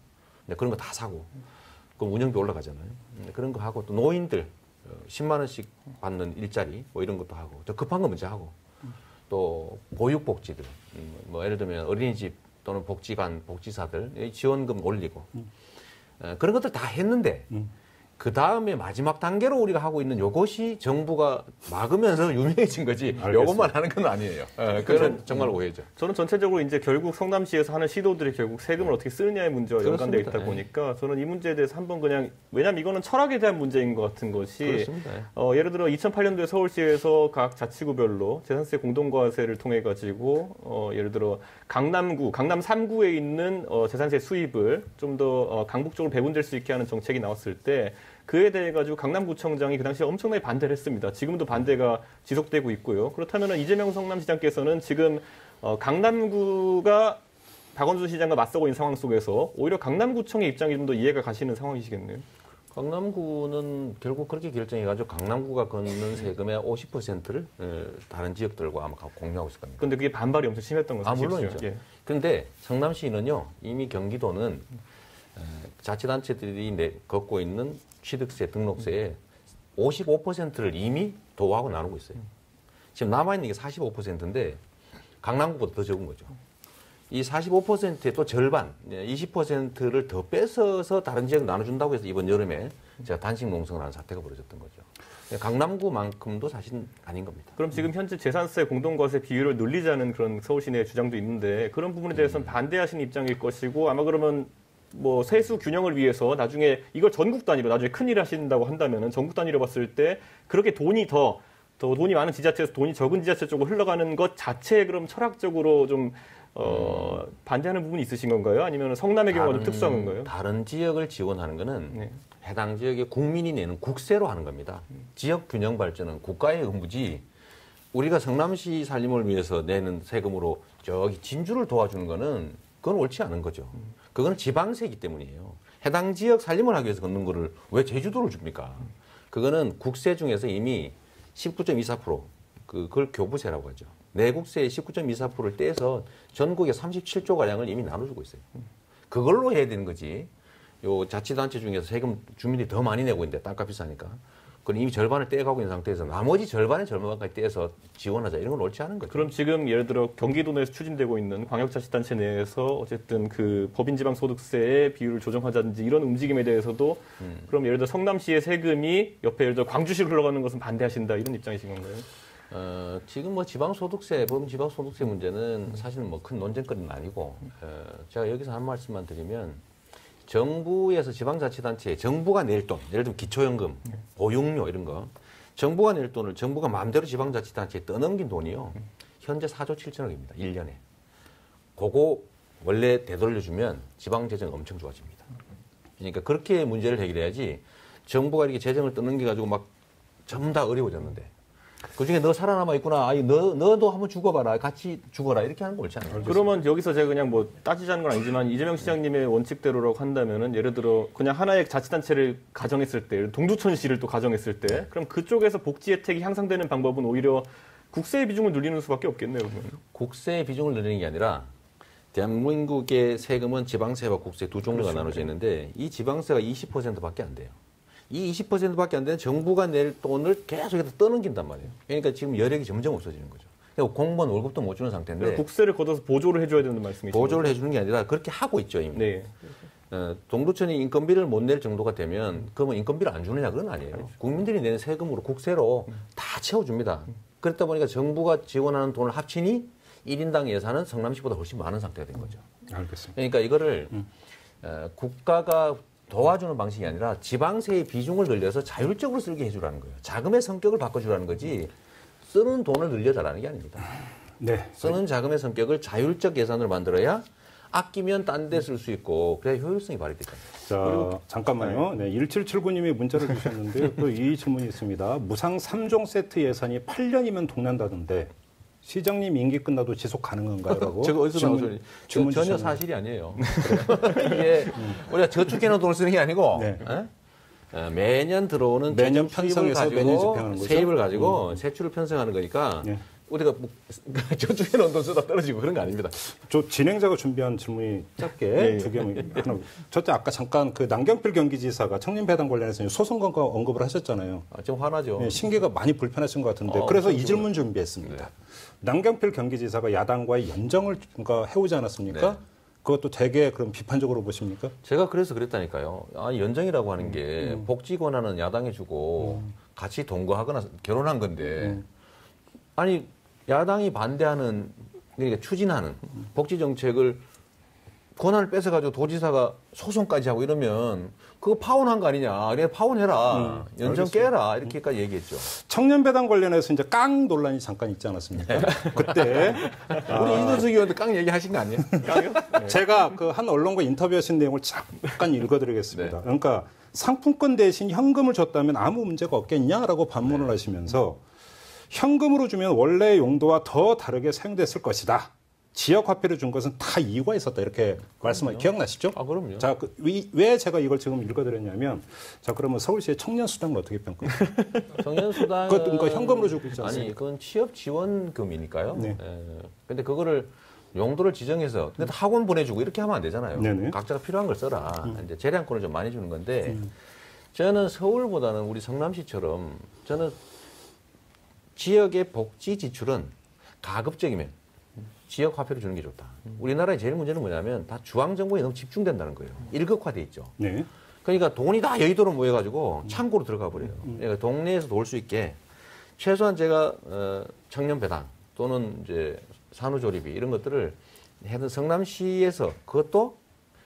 그런 거 다 사고. 그럼 운영비 올라가잖아요. 그런 거 하고 또 노인들 10만 원씩 받는 일자리 뭐 이런 것도 하고 더 급한 거 먼저 하고 또 보육복지들 뭐 예를 들면 어린이집 또는 복지관 복지사들 지원금 올리고 그런 것들 다 했는데 그 다음에 마지막 단계로 우리가 하고 있는 요것이 정부가 막으면서 유명해진 거지. 요것만 하는 건 아니에요. 그건 정말 오해죠. 저는 전체적으로 이제 결국 성남시에서 하는 시도들이 결국 세금을 어떻게 쓰느냐의 문제와 연관되어 있다 보니까 저는 이 문제에 대해서 한번 그냥 왜냐하면 이거는 철학에 대한 문제인 것 같은 것이 예를 들어 2008년도에 서울시에서 각 자치구별로 재산세 공동과세를 통해 가지고 예를 들어 강남 3구에 있는 재산세 수입을 좀 더 강북쪽으로 배분될 수 있게 하는 정책이 나왔을 때 그에 대해 가지고 강남구청장이 그 당시에 엄청나게 반대를 했습니다. 지금도 반대가 지속되고 있고요. 그렇다면 이재명 성남시장께서는 지금 강남구가 박원순 시장과 맞서고 있는 상황 속에서 오히려 강남구청의 입장이 좀 더 이해가 가시는 상황이시겠네요. 강남구는 결국 그렇게 결정해가지고 강남구가 걷는 세금의 50%를 다른 지역들과 아마 공유하고 있을 겁니다. 그런데 그게 반발이 엄청 심했던 거죠. 물론이죠. 그런데 성남시는요, 이미 경기도는 자치단체들이 걷고 있는 취득세, 등록세의 55%를 이미 도하고 나누고 있어요. 지금 남아있는 게 45%인데 강남구보다 더 적은 거죠. 이 45%의 또 절반, 20%를 더 뺏어서 다른 지역에 나눠준다고 해서 이번 여름에 제가 단식 농성을 하는 사태가 벌어졌던 거죠. 강남구만큼도 사실은 아닌 겁니다. 그럼 지금 현재 재산세 공동과세 비율을 늘리자는 그런 서울시 내 주장도 있는데 그런 부분에 대해서는 반대하시는 입장일 것이고 아마 그러면 뭐 세수 균형을 위해서 나중에 이걸 전국 단위로 나중에 큰일 하신다고 한다면은 전국 단위로 봤을 때 그렇게 돈이 더 돈이 많은 지자체에서 돈이 적은 지자체 쪽으로 흘러가는 것 자체에 그럼 철학적으로 좀 반대하는 부분이 있으신 건가요? 아니면 성남의 경우가 좀 특수한 건가요? 다른 지역을 지원하는 거는 해당 지역의 국민이 내는 국세로 하는 겁니다. 지역 균형 발전은 국가의 의무지 우리가 성남시 살림을 위해서 내는 세금으로 저기 진주를 도와주는 거는 그건 옳지 않은 거죠. 그건 지방세이기 때문이에요. 해당 지역 살림을 하기 위해서 걷는 거를 왜 제주도를 줍니까? 그거는 국세 중에서 이미 19.24% 그걸 교부세라고 하죠. 내국세의 19.24%를 떼서 전국에 37조 가량을 이미 나눠주고 있어요. 그걸로 해야 되는 거지. 요 자치단체 중에서 세금 주민들이 더 많이 내고 있는데 땅값 비싸니까. 그건 이미 절반을 떼가고 있는 상태에서 나머지 절반의 절반까지 떼서 지원하자 이런 건 옳지 않은 거죠. 그럼 지금 예를 들어 경기도 내에서 추진되고 있는 광역자치단체 내에서 어쨌든 그 법인지방소득세의 비율을 조정하자든지 이런 움직임에 대해서도 그럼 예를 들어 성남시의 세금이 옆에 예를 들어 광주시로 흘러가는 것은 반대하신다 이런 입장이신 건가요? 지금 뭐 지방소득세, 법인지방소득세 문제는 사실은 뭐 큰 논쟁거리는 아니고 제가 여기서 한 말씀만 드리면 정부에서 지방자치단체에 정부가 낼 돈, 예를 들면 기초연금, 보육료 이런 거 정부가 낼 돈을 정부가 마음대로 지방자치단체에 떠넘긴 돈이요. 현재 4조 7천억입니다. 1년에. 그거 원래 되돌려주면 지방재정 엄청 좋아집니다. 그러니까 그렇게 문제를 해결해야지 정부가 이렇게 재정을 떠넘겨가지고 막 전부 다 어려워졌는데 그중에 너 살아남아 있구나. 아니 너도 한번 죽어봐라. 같이 죽어라. 이렇게 하는 거 옳지 않아요? 그러면 여기서 제가 그냥 뭐 따지자는 건 아니지만 이재명 시장님의 원칙대로라고 한다면은 예를 들어 그냥 하나의 자치단체를 가정했을 때 동두천시를 또 가정했을 때 그럼 그쪽에서 복지 혜택이 향상되는 방법은 오히려 국세의 비중을 늘리는 수밖에 없겠네요. 그러면. 국세의 비중을 늘리는 게 아니라 대한민국의 세금은 지방세와 국세 두 종류가 나눠져 있는데 이 지방세가 20%밖에 안 돼요. 이 20%밖에 안 되는 정부가 낼 돈을 계속해서 떠넘긴단 말이에요. 그러니까 지금 여력이 점점 없어지는 거죠. 그러니까 공무원 월급도 못 주는 상태인데 국세를 걷어서 보조를 해줘야 되는 말씀이시죠? 보조를 해주는 게 아니라 그렇게 하고 있죠 이미. 네. 동두천이 인건비를 못 낼 정도가 되면 그러면 인건비를 안 주느냐 그건 아니에요. 국민들이 내는 세금으로 국세로 다 채워줍니다. 그렇다 보니까 정부가 지원하는 돈을 합치니 1인당 예산은 성남시보다 훨씬 많은 상태가 된 거죠. 알겠습니다. 그러니까 이거를 국가가 도와주는 방식이 아니라 지방세의 비중을 늘려서 자율적으로 쓰게 해주라는 거예요. 자금의 성격을 바꿔주라는 거지 쓰는 돈을 늘려달라는 게 아닙니다. 네. 쓰는 자금의 성격을 자율적 예산으로 만들어야 아끼면 딴 데 쓸 수 있고 그래야 효율성이 발휘되죠. 자, 잠깐만요. 네, 1779님이 문자를 주셨는데 또 이 질문이 있습니다. 무상 3종 세트 예산이 8년이면 동난다던데 시장님 임기 끝나도 지속 가능한가요? 라고. 저거 어디서 나온 소리? 전혀 주셨네요. 사실이 아니에요. 이게 우리가 저축해놓은 돈을 쓰는 게 아니고 네. 매년 들어오는 매년 저축 편성해서 수입을 매년 가지고 집행하는 거죠? 세입을 가지고 세출을 편성하는 거니까 네. 우리가 뭐 저축해놓은 돈 쓰다 떨어지고 그런 거 아닙니다. 저 진행자가 준비한 질문이 짧게 두 개만 하나. 저때 아까 잠깐 그 남경필 경기지사가 청년배당 관련해서 소송 언급을 하셨잖아요. 좀 화나죠. 네, 신계가 많이 불편하신 것 같은데 그래서 이 질문 준비했습니다. 네. 남경필 경기지사가 야당과의 연정을 해오지 않았습니까? 네. 그것도 되게 그럼 비판적으로 보십니까? 제가 그래서 그랬다니까요. 아니, 연정이라고 하는 게 복지 권한은 야당이 주고 같이 동거하거나 결혼한 건데 아니 야당이 반대하는 그러니까 추진하는 복지 정책을 권한을 뺏어가지고 도지사가 소송까지 하고 이러면 그거 파혼한 거 아니냐. 그래 파혼해라. 연정 깨라. 이렇게까지 얘기했죠. 청년배당 관련해서 이제 깡 논란이 잠깐 있지 않았습니까? 그때 우리 이준석 의원도 깡 얘기하신 거 아니에요? 깡이요? 제가 그 한 언론과 인터뷰하신 내용을 잠깐 읽어드리겠습니다. 네. 그러니까 상품권 대신 현금을 줬다면 아무 문제가 없겠냐라고 반문을 하시면서 현금으로 주면 원래 용도와 더 다르게 사용됐을 것이다. 지역 화폐를 준 것은 다 이유가 있었다. 이렇게 말씀하신 기억나시죠? 아, 그럼요. 자, 왜 제가 이걸 지금 읽어드렸냐면, 자, 그러면 서울시의 청년수당을 어떻게 평가해요? 청년수당. 그것도 그러니까 현금으로 주고 있지 않습니까? 아니, 그건 취업 지원금이니까요. 네. 근데 그거를 용도를 지정해서 근데 학원 보내주고 이렇게 하면 안 되잖아요. 네네. 각자가 필요한 걸 써라. 이제 재량권을 좀 많이 주는 건데 저는 서울보다는 우리 성남시처럼 저는 지역의 복지 지출은 가급적이면 지역 화폐를 주는 게 좋다. 우리나라의 제일 문제는 뭐냐면 다 중앙정부에 너무 집중된다는 거예요. 일극화돼 있죠. 네. 그러니까 돈이 다 여의도로 모여가지고 창고로 들어가 버려요. 그러니까 동네에서 돌 수 있게 최소한 제가 청년배당 또는 이제 산후조리비 이런 것들을 해도 성남시에서 그것도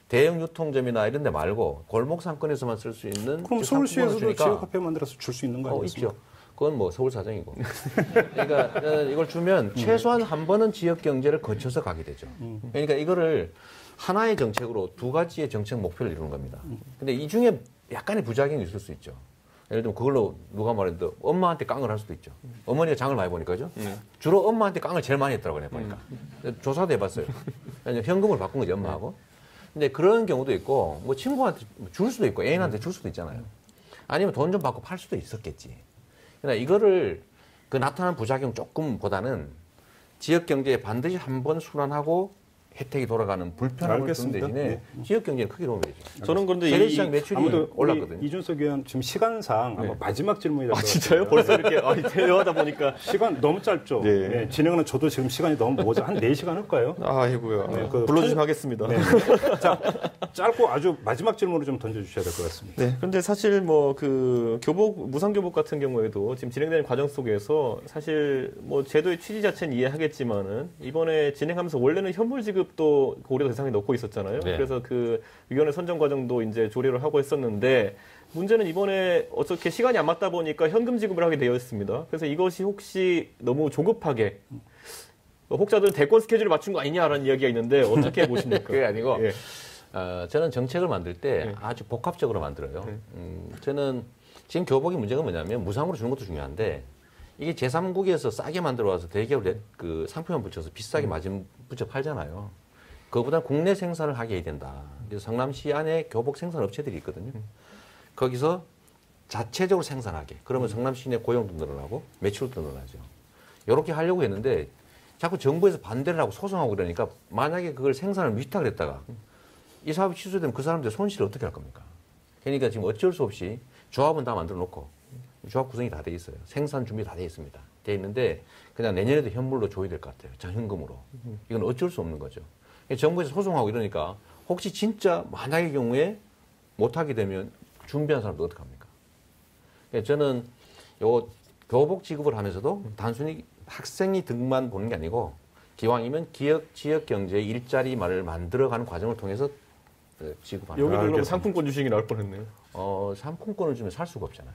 대형 유통점이나 이런 데 말고 골목 상권에서만 쓸 수 있는 그럼 서울시에서도 지역 화폐 만들어서 줄 수 있는 거 아니겠습니까? 있죠. 그건 뭐 서울 사정이고. 그러니까 이걸 주면 최소한 한 번은 지역 경제를 거쳐서 가게 되죠. 그러니까 이거를 하나의 정책으로 두 가지의 정책 목표를 이루는 겁니다. 근데 이 중에 약간의 부작용이 있을 수 있죠. 예를 들면 그걸로 누가 말해도 엄마한테 깡을 할 수도 있죠. 어머니가 장을 많이 보니까죠. 주로 엄마한테 깡을 제일 많이 했더라고요. 보니까. 조사도 해봤어요. 현금을 바꾼 거지 엄마하고. 근데 그런 경우도 있고 뭐 친구한테 줄 수도 있고 애인한테 줄 수도 있잖아요. 아니면 돈 좀 받고 팔 수도 있었겠지. 그러나 이거를 그 나타난 부작용 조금보다는 지역 경제에 반드시 한번 순환하고 혜택이 돌아가는 불편함을 주는 대신에 네. 지역 경제는 크게 도움이 되죠. 저는 그런데 재래시장 매출이 아무도 올랐거든요. 이준석 의원 지금 시간상 아마 마지막 질문이라고. 아, 진짜요? 벌써 이렇게 대화하다 보니까 시간 너무 짧죠. 네. 네, 진행은 저도 지금 시간이 너무 모자 한 4시간 할까요? 아이고요. 네, 그 불러주시면 하겠습니다. 네. 자, 짧고 아주 마지막 질문을 좀 던져주셔야 될 것 같습니다. 네. 근데 사실 뭐 그 교복 무상교복 같은 경우에도 지금 진행되는 과정 속에서 사실 뭐 제도의 취지 자체는 이해하겠지만은 이번에 진행하면서 원래는 현물 지급도 고려 대상에 넣고 있었잖아요. 네. 그래서 그 위원회 선정 과정도 이제 조례를 하고 했었는데 문제는 이번에 어떻게 시간이 안 맞다 보니까 현금 지급을 하게 되어 있습니다. 그래서 이것이 혹시 너무 조급하게 혹자들은 대권 스케줄을 맞춘 거 아니냐라는 이야기가 있는데 어떻게 보십니까? 그게 아니고 예. 저는 정책을 만들 때 네. 아주 복합적으로 만들어요. 저는 지금 교복이 문제가 뭐냐면 무상으로 주는 것도 중요한데 이게 제3국에서 싸게 만들어 와서 대기업에 그 상품만 붙여서 비싸게 마진 붙여 팔잖아요. 그거보다 국내 생산을 하게 해야 된다. 그래서 성남시 안에 교복 생산 업체들이 있거든요. 거기서 자체적으로 생산하게. 그러면 성남시 내 고용도 늘어나고 매출도 늘어나죠. 이렇게 하려고 했는데 자꾸 정부에서 반대를 하고 소송하고 그러니까 만약에 그걸 생산을 위탁을 했다가 이 사업이 취소되면 그 사람들 손실을 어떻게 할 겁니까? 그러니까 지금 어쩔 수 없이 조합은 다 만들어 놓고 조합 구성이 다 돼 있어요. 생산 준비 다 돼 있습니다. 돼 있는데 그냥 내년에도 현물로 줘야 될 것 같아요. 전현금으로. 이건 어쩔 수 없는 거죠. 정부에서 소송하고 이러니까 혹시 진짜 만약의 경우에 못하게 되면 준비한 사람도 어떡합니까? 저는 요 교복 지급을 하면서도 단순히 학생이 득만 보는 게 아니고 기왕이면 지역 경제의 일자리만을 만들어가는 과정을 통해서 지급하는 여기도 거예요. 그럼 상품권 주식이 나올 뻔했네요. 상품권을 주면 살 수가 없잖아요.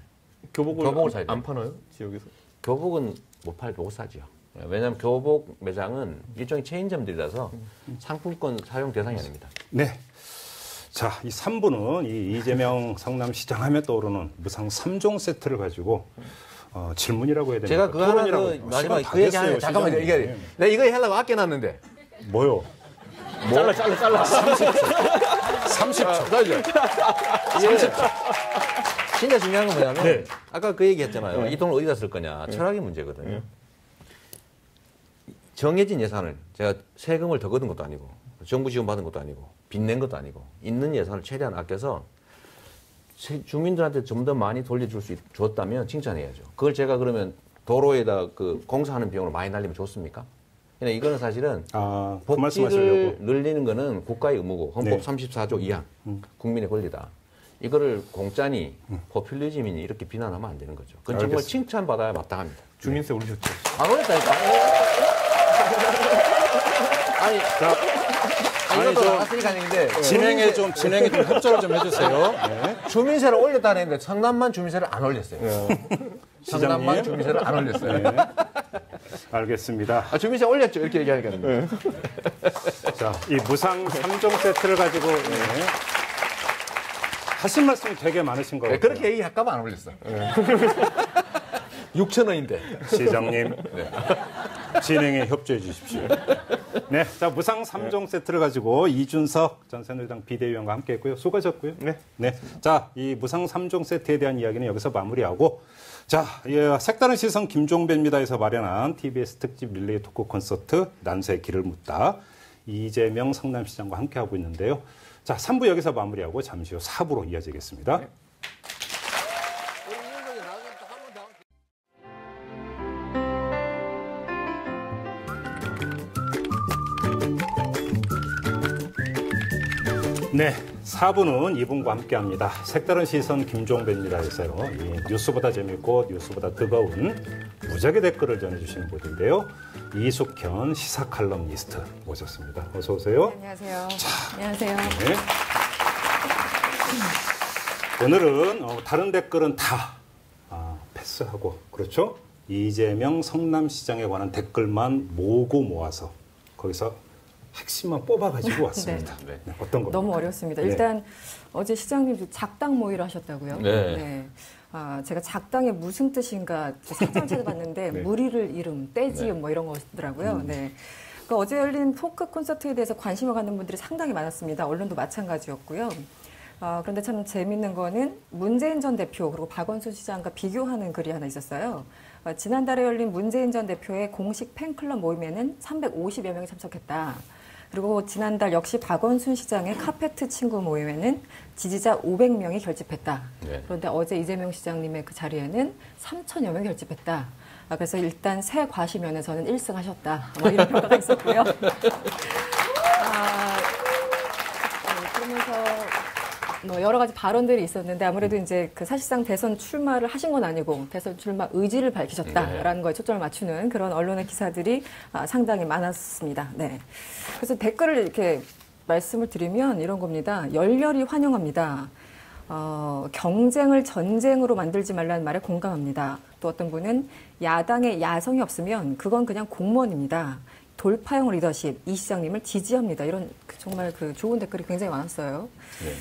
교복을 사야 안 파나요? 지역에서? 교복은 못 사죠. 왜냐하면 교복 매장은 일종의 체인점들이라서 상품권 사용 대상이 아닙니다. 네. 자, 이 3부는 이 이재명 성남시장 하면 떠오르는 무상 3종 세트를 가지고 질문이라고 해야 되나? 제가 그거 하나 마지막에 그 얘기 하면 잠깐만요. 내가 이거 하려고 아껴놨는데. 뭐요? 잘라. 30초. 30초. 진짜 중요한 건 뭐냐면 네. 아까 그 얘기 했잖아요. 이 돈을 어디다 쓸 거냐. 철학의 문제거든요. 정해진 예산을 제가 세금을 더 걷은 것도 아니고 정부 지원 받은 것도 아니고 빚낸 것도 아니고 있는 예산을 최대한 아껴서 주민들한테 좀 더 많이 돌려줄 수 줬다면 칭찬해야죠. 그걸 제가 그러면 도로에다 그 공사하는 비용으로 많이 날리면 좋습니까? 그냥 이거는 사실은 그 복지를 늘리는 거는 국가의 의무고 헌법 네. 34조 2항 국민의 권리다. 이거를 공짜니 포퓰리즘이니 이렇게 비난하면 안 되는 거죠. 그건 정말 알겠습니다. 칭찬받아야 마땅합니다. 주민세 올리셨죠? 안 올렸다니까. 아니, 이것도 나갔으니까 아닌데 진행에 좀 협조를 좀 해주세요. 네. 주민세를 올렸다는 했는데 성남만 주민세를 안 올렸어요. 성남만 주민세를 안 올렸어요. 네. 알겠습니다. 주민세 올렸죠. 이렇게 얘기하니까. 네. 자, 이 무상 3종 세트를 가지고 하신 말씀이 되게 많으신 것 같아요. 그렇게 얘기할까봐 안 올렸어. 6,000원인데. 시장님, 진행에 협조해 주십시오. 네, 자, 무상 3종 세트를 가지고 이준석 전 새누리당 비대위원과 함께 했고요. 수고하셨고요. 네. 자, 이 무상 3종 세트에 대한 이야기는 여기서 마무리하고, 자, 색다른 시선 김종배입니다에서 마련한 TBS 특집 릴레이 토크 콘서트 난세의 길을 묻다. 이재명 성남시장과 함께하고 있는데요. 자, 3부 여기서 마무리하고 잠시 후 4부로 이어지겠습니다. 네, 4부는 이분과 함께합니다. 색다른 시선 김종배입니다에서요. 이 뉴스보다 재밌고 뉴스보다 뜨거운 무작위 댓글을 전해주시는 분인데요. 이숙현 시사 칼럼니스트 모셨습니다. 어서 오세요. 안녕하세요. 자, 안녕하세요. 네. 오늘은 다른 댓글은 다 패스하고 그렇죠? 이재명 성남시장에 관한 댓글만 모으고 모아서 거기서 핵심만 뽑아가지고 왔습니다. 네. 네, 어떤 겁니까? 너무 어렵습니다. 네. 일단 어제 시장님 작당 모의를 하셨다고요? 네. 제가 작당이 무슨 뜻인가 살짝 찾아봤는데 네. 무리를 이름, 떼지음 뭐 이런 거더라고요. 네. 그러니까 어제 열린 토크 콘서트에 대해서 관심을 갖는 분들이 상당히 많았습니다. 언론도 마찬가지였고요. 그런데 참 재밌는 거는 문재인 전 대표 그리고 박원순 시장과 비교하는 글이 하나 있었어요. 지난달에 열린 문재인 전 대표의 공식 팬클럽 모임에는 350여 명이 참석했다. 그리고 지난달 역시 박원순 시장의 카페트 친구 모임에는 지지자 500명이 결집했다. 네. 그런데 어제 이재명 시장님의 그 자리에는 3천여 명이 결집했다. 그래서 일단 새 과시면에서는 1승 하셨다. 뭐 이런 평가가 있었고요. 그러면서 뭐 여러 가지 발언들이 있었는데 아무래도 이제 그 사실상 대선 출마를 하신 건 아니고 대선 출마 의지를 밝히셨다라는 거에 초점을 맞추는 그런 언론의 기사들이 상당히 많았습니다. 네. 그래서 댓글을 이렇게 말씀을 드리면 이런 겁니다. 열렬히 환영합니다. 경쟁을 전쟁으로 만들지 말라는 말에 공감합니다. 또 어떤 분은 야당에 야성이 없으면 그건 그냥 공무원입니다. 돌파형 리더십 이 시장님을 지지합니다. 이런 정말 그 좋은 댓글이 굉장히 많았어요. 네.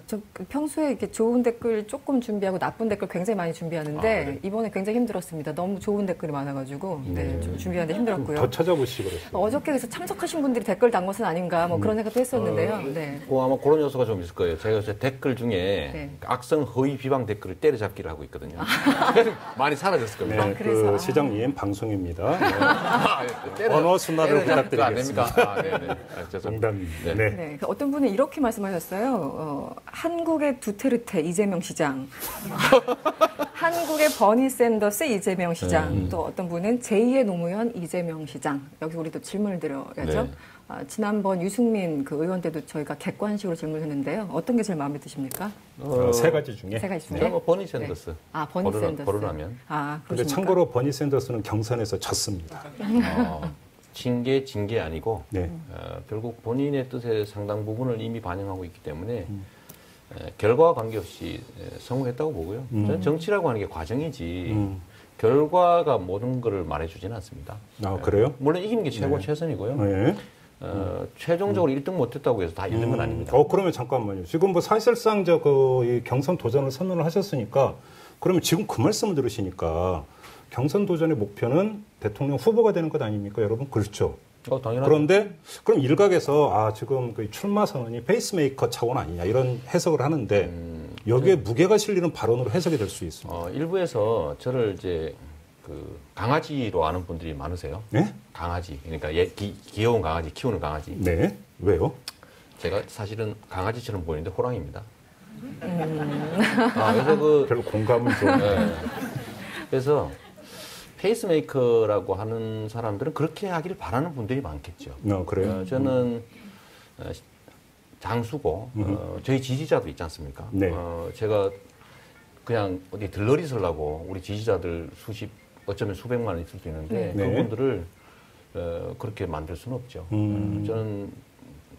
저 평소에 이렇게 좋은 댓글 조금 준비하고 나쁜 댓글 굉장히 많이 준비하는데 네. 이번에 굉장히 힘들었습니다. 너무 좋은 댓글이 많아가지고 좀 준비하는데 힘들었고요. 더 찾아보시고 그랬어요. 어저께 그래서 참석하신 분들이 댓글 단 것은 아닌가 뭐 그런 생각도 했었는데요. 네. 아마 그런 요소가 좀 있을 거예요. 제가 요새 댓글 중에 네. 악성 허위 비방 댓글을 때려잡기를 하고 있거든요. 많이 사라졌을 겁니다. 네, 그래서, 시장님 방송입니다. 네. 언어 순화를 부탁드리겠습니다. 네네. 죄송합니다. 농담입니다. 네. 네, 어떤 분은 이렇게 말씀하셨어요. 한국의 두테르테 이재명 시장, 한국의 버니 샌더스 이재명 시장, 또 어떤 분은 제2의 노무현 이재명 시장. 여기 우리도 질문을 드려야죠. 네. 지난번 유승민 그 의원 때도 저희가 객관식으로 질문했는데요. 어떤 게 제일 마음에 드십니까? 세 가지 중에. 세 가지 중에. 저는 버니 샌더스. 아, 버니 샌더스. 거론하면. 아, 근데 그렇습니까? 참고로 버니 샌더스는 경선에서 졌습니다. 징계 아니고 네. 결국 본인의 뜻의 상당 부분을 이미 반영하고 있기 때문에 결과와 관계없이 성공했다고 보고요. 저는 정치라고 하는 게 과정이지 결과가 모든 것을 말해주지는 않습니다. 아, 그래요? 물론 이기는 게 최고 최선이고요. 네. 최종적으로 1등 못했다고 해서 다 1등은 아닙니다. 그러면 잠깐만요. 지금 뭐 사실상 이 경선 도전을 선언을 하셨으니까 그러면 지금 그 말씀을 들으시니까 경선 도전의 목표는 대통령 후보가 되는 것 아닙니까, 여러분? 그렇죠. 당연하죠. 그런데 그럼 일각에서 지금 그 출마 선언이 페이스메이커 차원 아니냐 이런 해석을 하는데 여기에 무게가 실리는 발언으로 해석이 될 수 있습니다. 일부에서 저를 이제 그 강아지로 아는 분들이 많으세요. 네? 강아지. 그러니까 귀여운 강아지, 키우는 강아지. 네. 왜요? 제가 사실은 강아지처럼 보이는데 호랑이입니다. 그래서 별로 공감은 좀. 네. 그래서 페이스메이커라고 하는 사람들은 그렇게 하기를 바라는 분들이 많겠죠. 그래요? 저는 장수고 저희 지지자도 있지 않습니까? 네. 제가 그냥 어디 들러리 쓰려고 우리 지지자들 어쩌면 수백만 원 있을 수 있는데 네. 그분들을 그렇게 만들 수는 없죠. 저는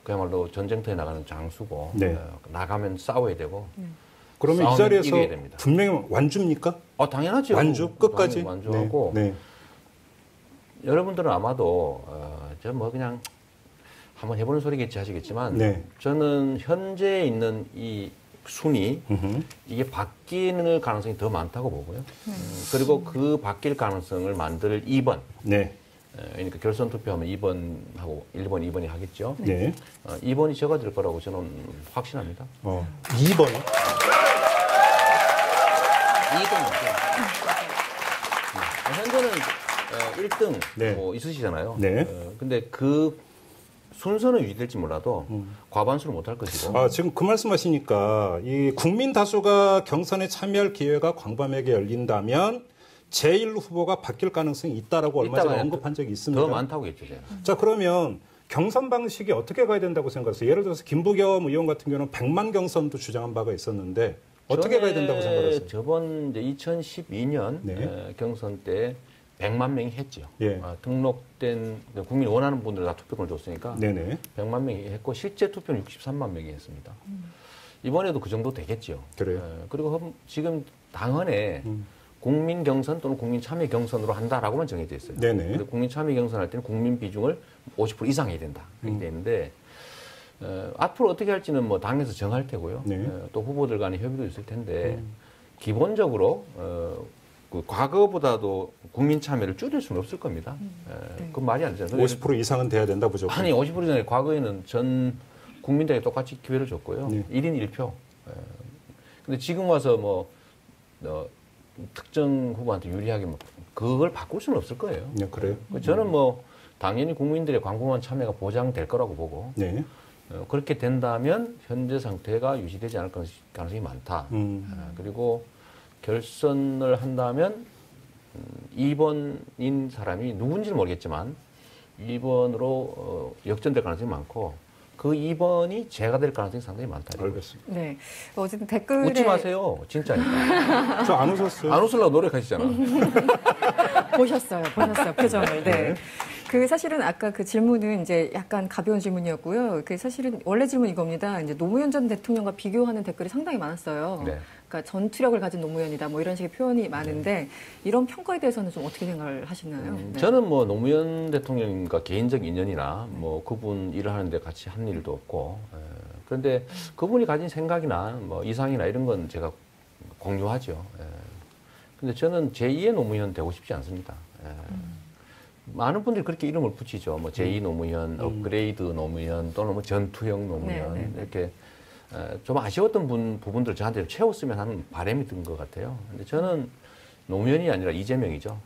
그야말로 전쟁터에 나가는 장수고 네. 나가면 싸워야 되고 그러면 이 자리에서 이겨야 됩니다. 분명히 완주입니까? 당연하죠. 완주 끝까지 완주하고 네. 여러분들은 아마도 저 뭐 그냥 한번 해보는 소리겠지 하시겠지만 네. 저는 현재 있는 이 순위 이게 바뀌는 가능성이 더 많다고 보고요. 그리고 그 바뀔 가능성을 만들 2번. 네. 그러니까 결선 투표하면 2번하고 1번, 2번이 하겠죠. 네. 2번이 제가 될 거라고 저는 확신합니다. 2번이요? 2번이죠. 현재는 1등 네. 뭐 있으시잖아요. 네. 근데 그 순서는 유지될지 몰라도 과반수를 못할 것이고. 지금 그 말씀하시니까 이 국민 다수가 경선에 참여할 기회가 광범위하게 열린다면 제1 후보가 바뀔 가능성이 있다라고 얼마 전에 언급한 적이 있습니다. 더 많다고 했죠, 제가. 자, 그러면 경선 방식이 어떻게 가야 된다고 생각하세요? 예를 들어서 김부겸 의원 같은 경우는 100만 경선도 주장한 바가 있었는데 어떻게 가야 된다고 생각하세요? 저번 이제 2012년 네. 경선 때 100만 명이 했죠. 예. 등록된 국민이 원하는 분들 다 투표권을 줬으니까 네네. 100만 명이 했고 실제 투표는 63만 명이 했습니다. 이번에도 그 정도 되겠죠. 그래요. 그리고 지금 당헌에 국민 경선 또는 국민 참여 경선으로 한다라고만 정해져 있어요. 네네. 국민 참여 경선할 때는 국민 비중을 50% 이상 해야 된다. 이렇게 되는데 앞으로 어떻게 할지는 뭐 당에서 정할 테고요. 네. 또 후보들 간의 협의도 있을 텐데 기본적으로 그 과거보다도 국민 참여를 줄일 수는 없을 겁니다. 그건 말이 안 되잖아요. 50% 이상은 돼야 된다 무조건. 아니 50% 전에 과거에는 전 국민들에게 똑같이 기회를 줬고요. 네. 1인 1표. 근데 지금 와서 뭐 특정 후보한테 유리하게 그걸 바꿀 수는 없을 거예요. 네, 그래요. 저는 뭐 당연히 국민들의 광범위한 참여가 보장될 거라고 보고 네. 그렇게 된다면 현재 상태가 유지되지 않을 가능성이 많다. 그리고 결선을 한다면 2번인 사람이 누군지는 모르겠지만 2번으로 역전될 가능성이 많고 그 2번이 제가 될 가능성이 상당히 많다. 알겠습니다. 네. 어쨌든 댓글에 웃지 마세요. 진짜니까. 저 안 웃었어요. 안 웃으려고 노력하시잖아. 보셨어요, 표정을. 네. 그 사실은 아까 그 질문은 이제 약간 가벼운 질문이었고요. 그 사실은 원래 질문 이겁니다. 이제 노무현 전 대통령과 비교하는 댓글이 상당히 많았어요. 네. 그러니까 전투력을 가진 노무현이다 뭐 이런 식의 표현이 많은데 이런 평가에 대해서는 좀 어떻게 생각을 하시나요? 네. 저는 뭐 노무현 대통령과 개인적 인연이나 뭐 그분 일을 하는데 같이 한 일도 없고 그런데 그분이 가진 생각이나 뭐 이상이나 이런 건 제가 공유하죠. 근데 저는 제2의 노무현 되고 싶지 않습니다. 많은 분들이 그렇게 이름을 붙이죠. 뭐 제2 노무현, 업그레이드 노무현 또는 뭐 전투형 노무현 이렇게 좀 아쉬웠던 부분들 저한테 채웠으면 하는 바람이 든 것 같아요. 근데 저는 노무현이 아니라 이재명이죠.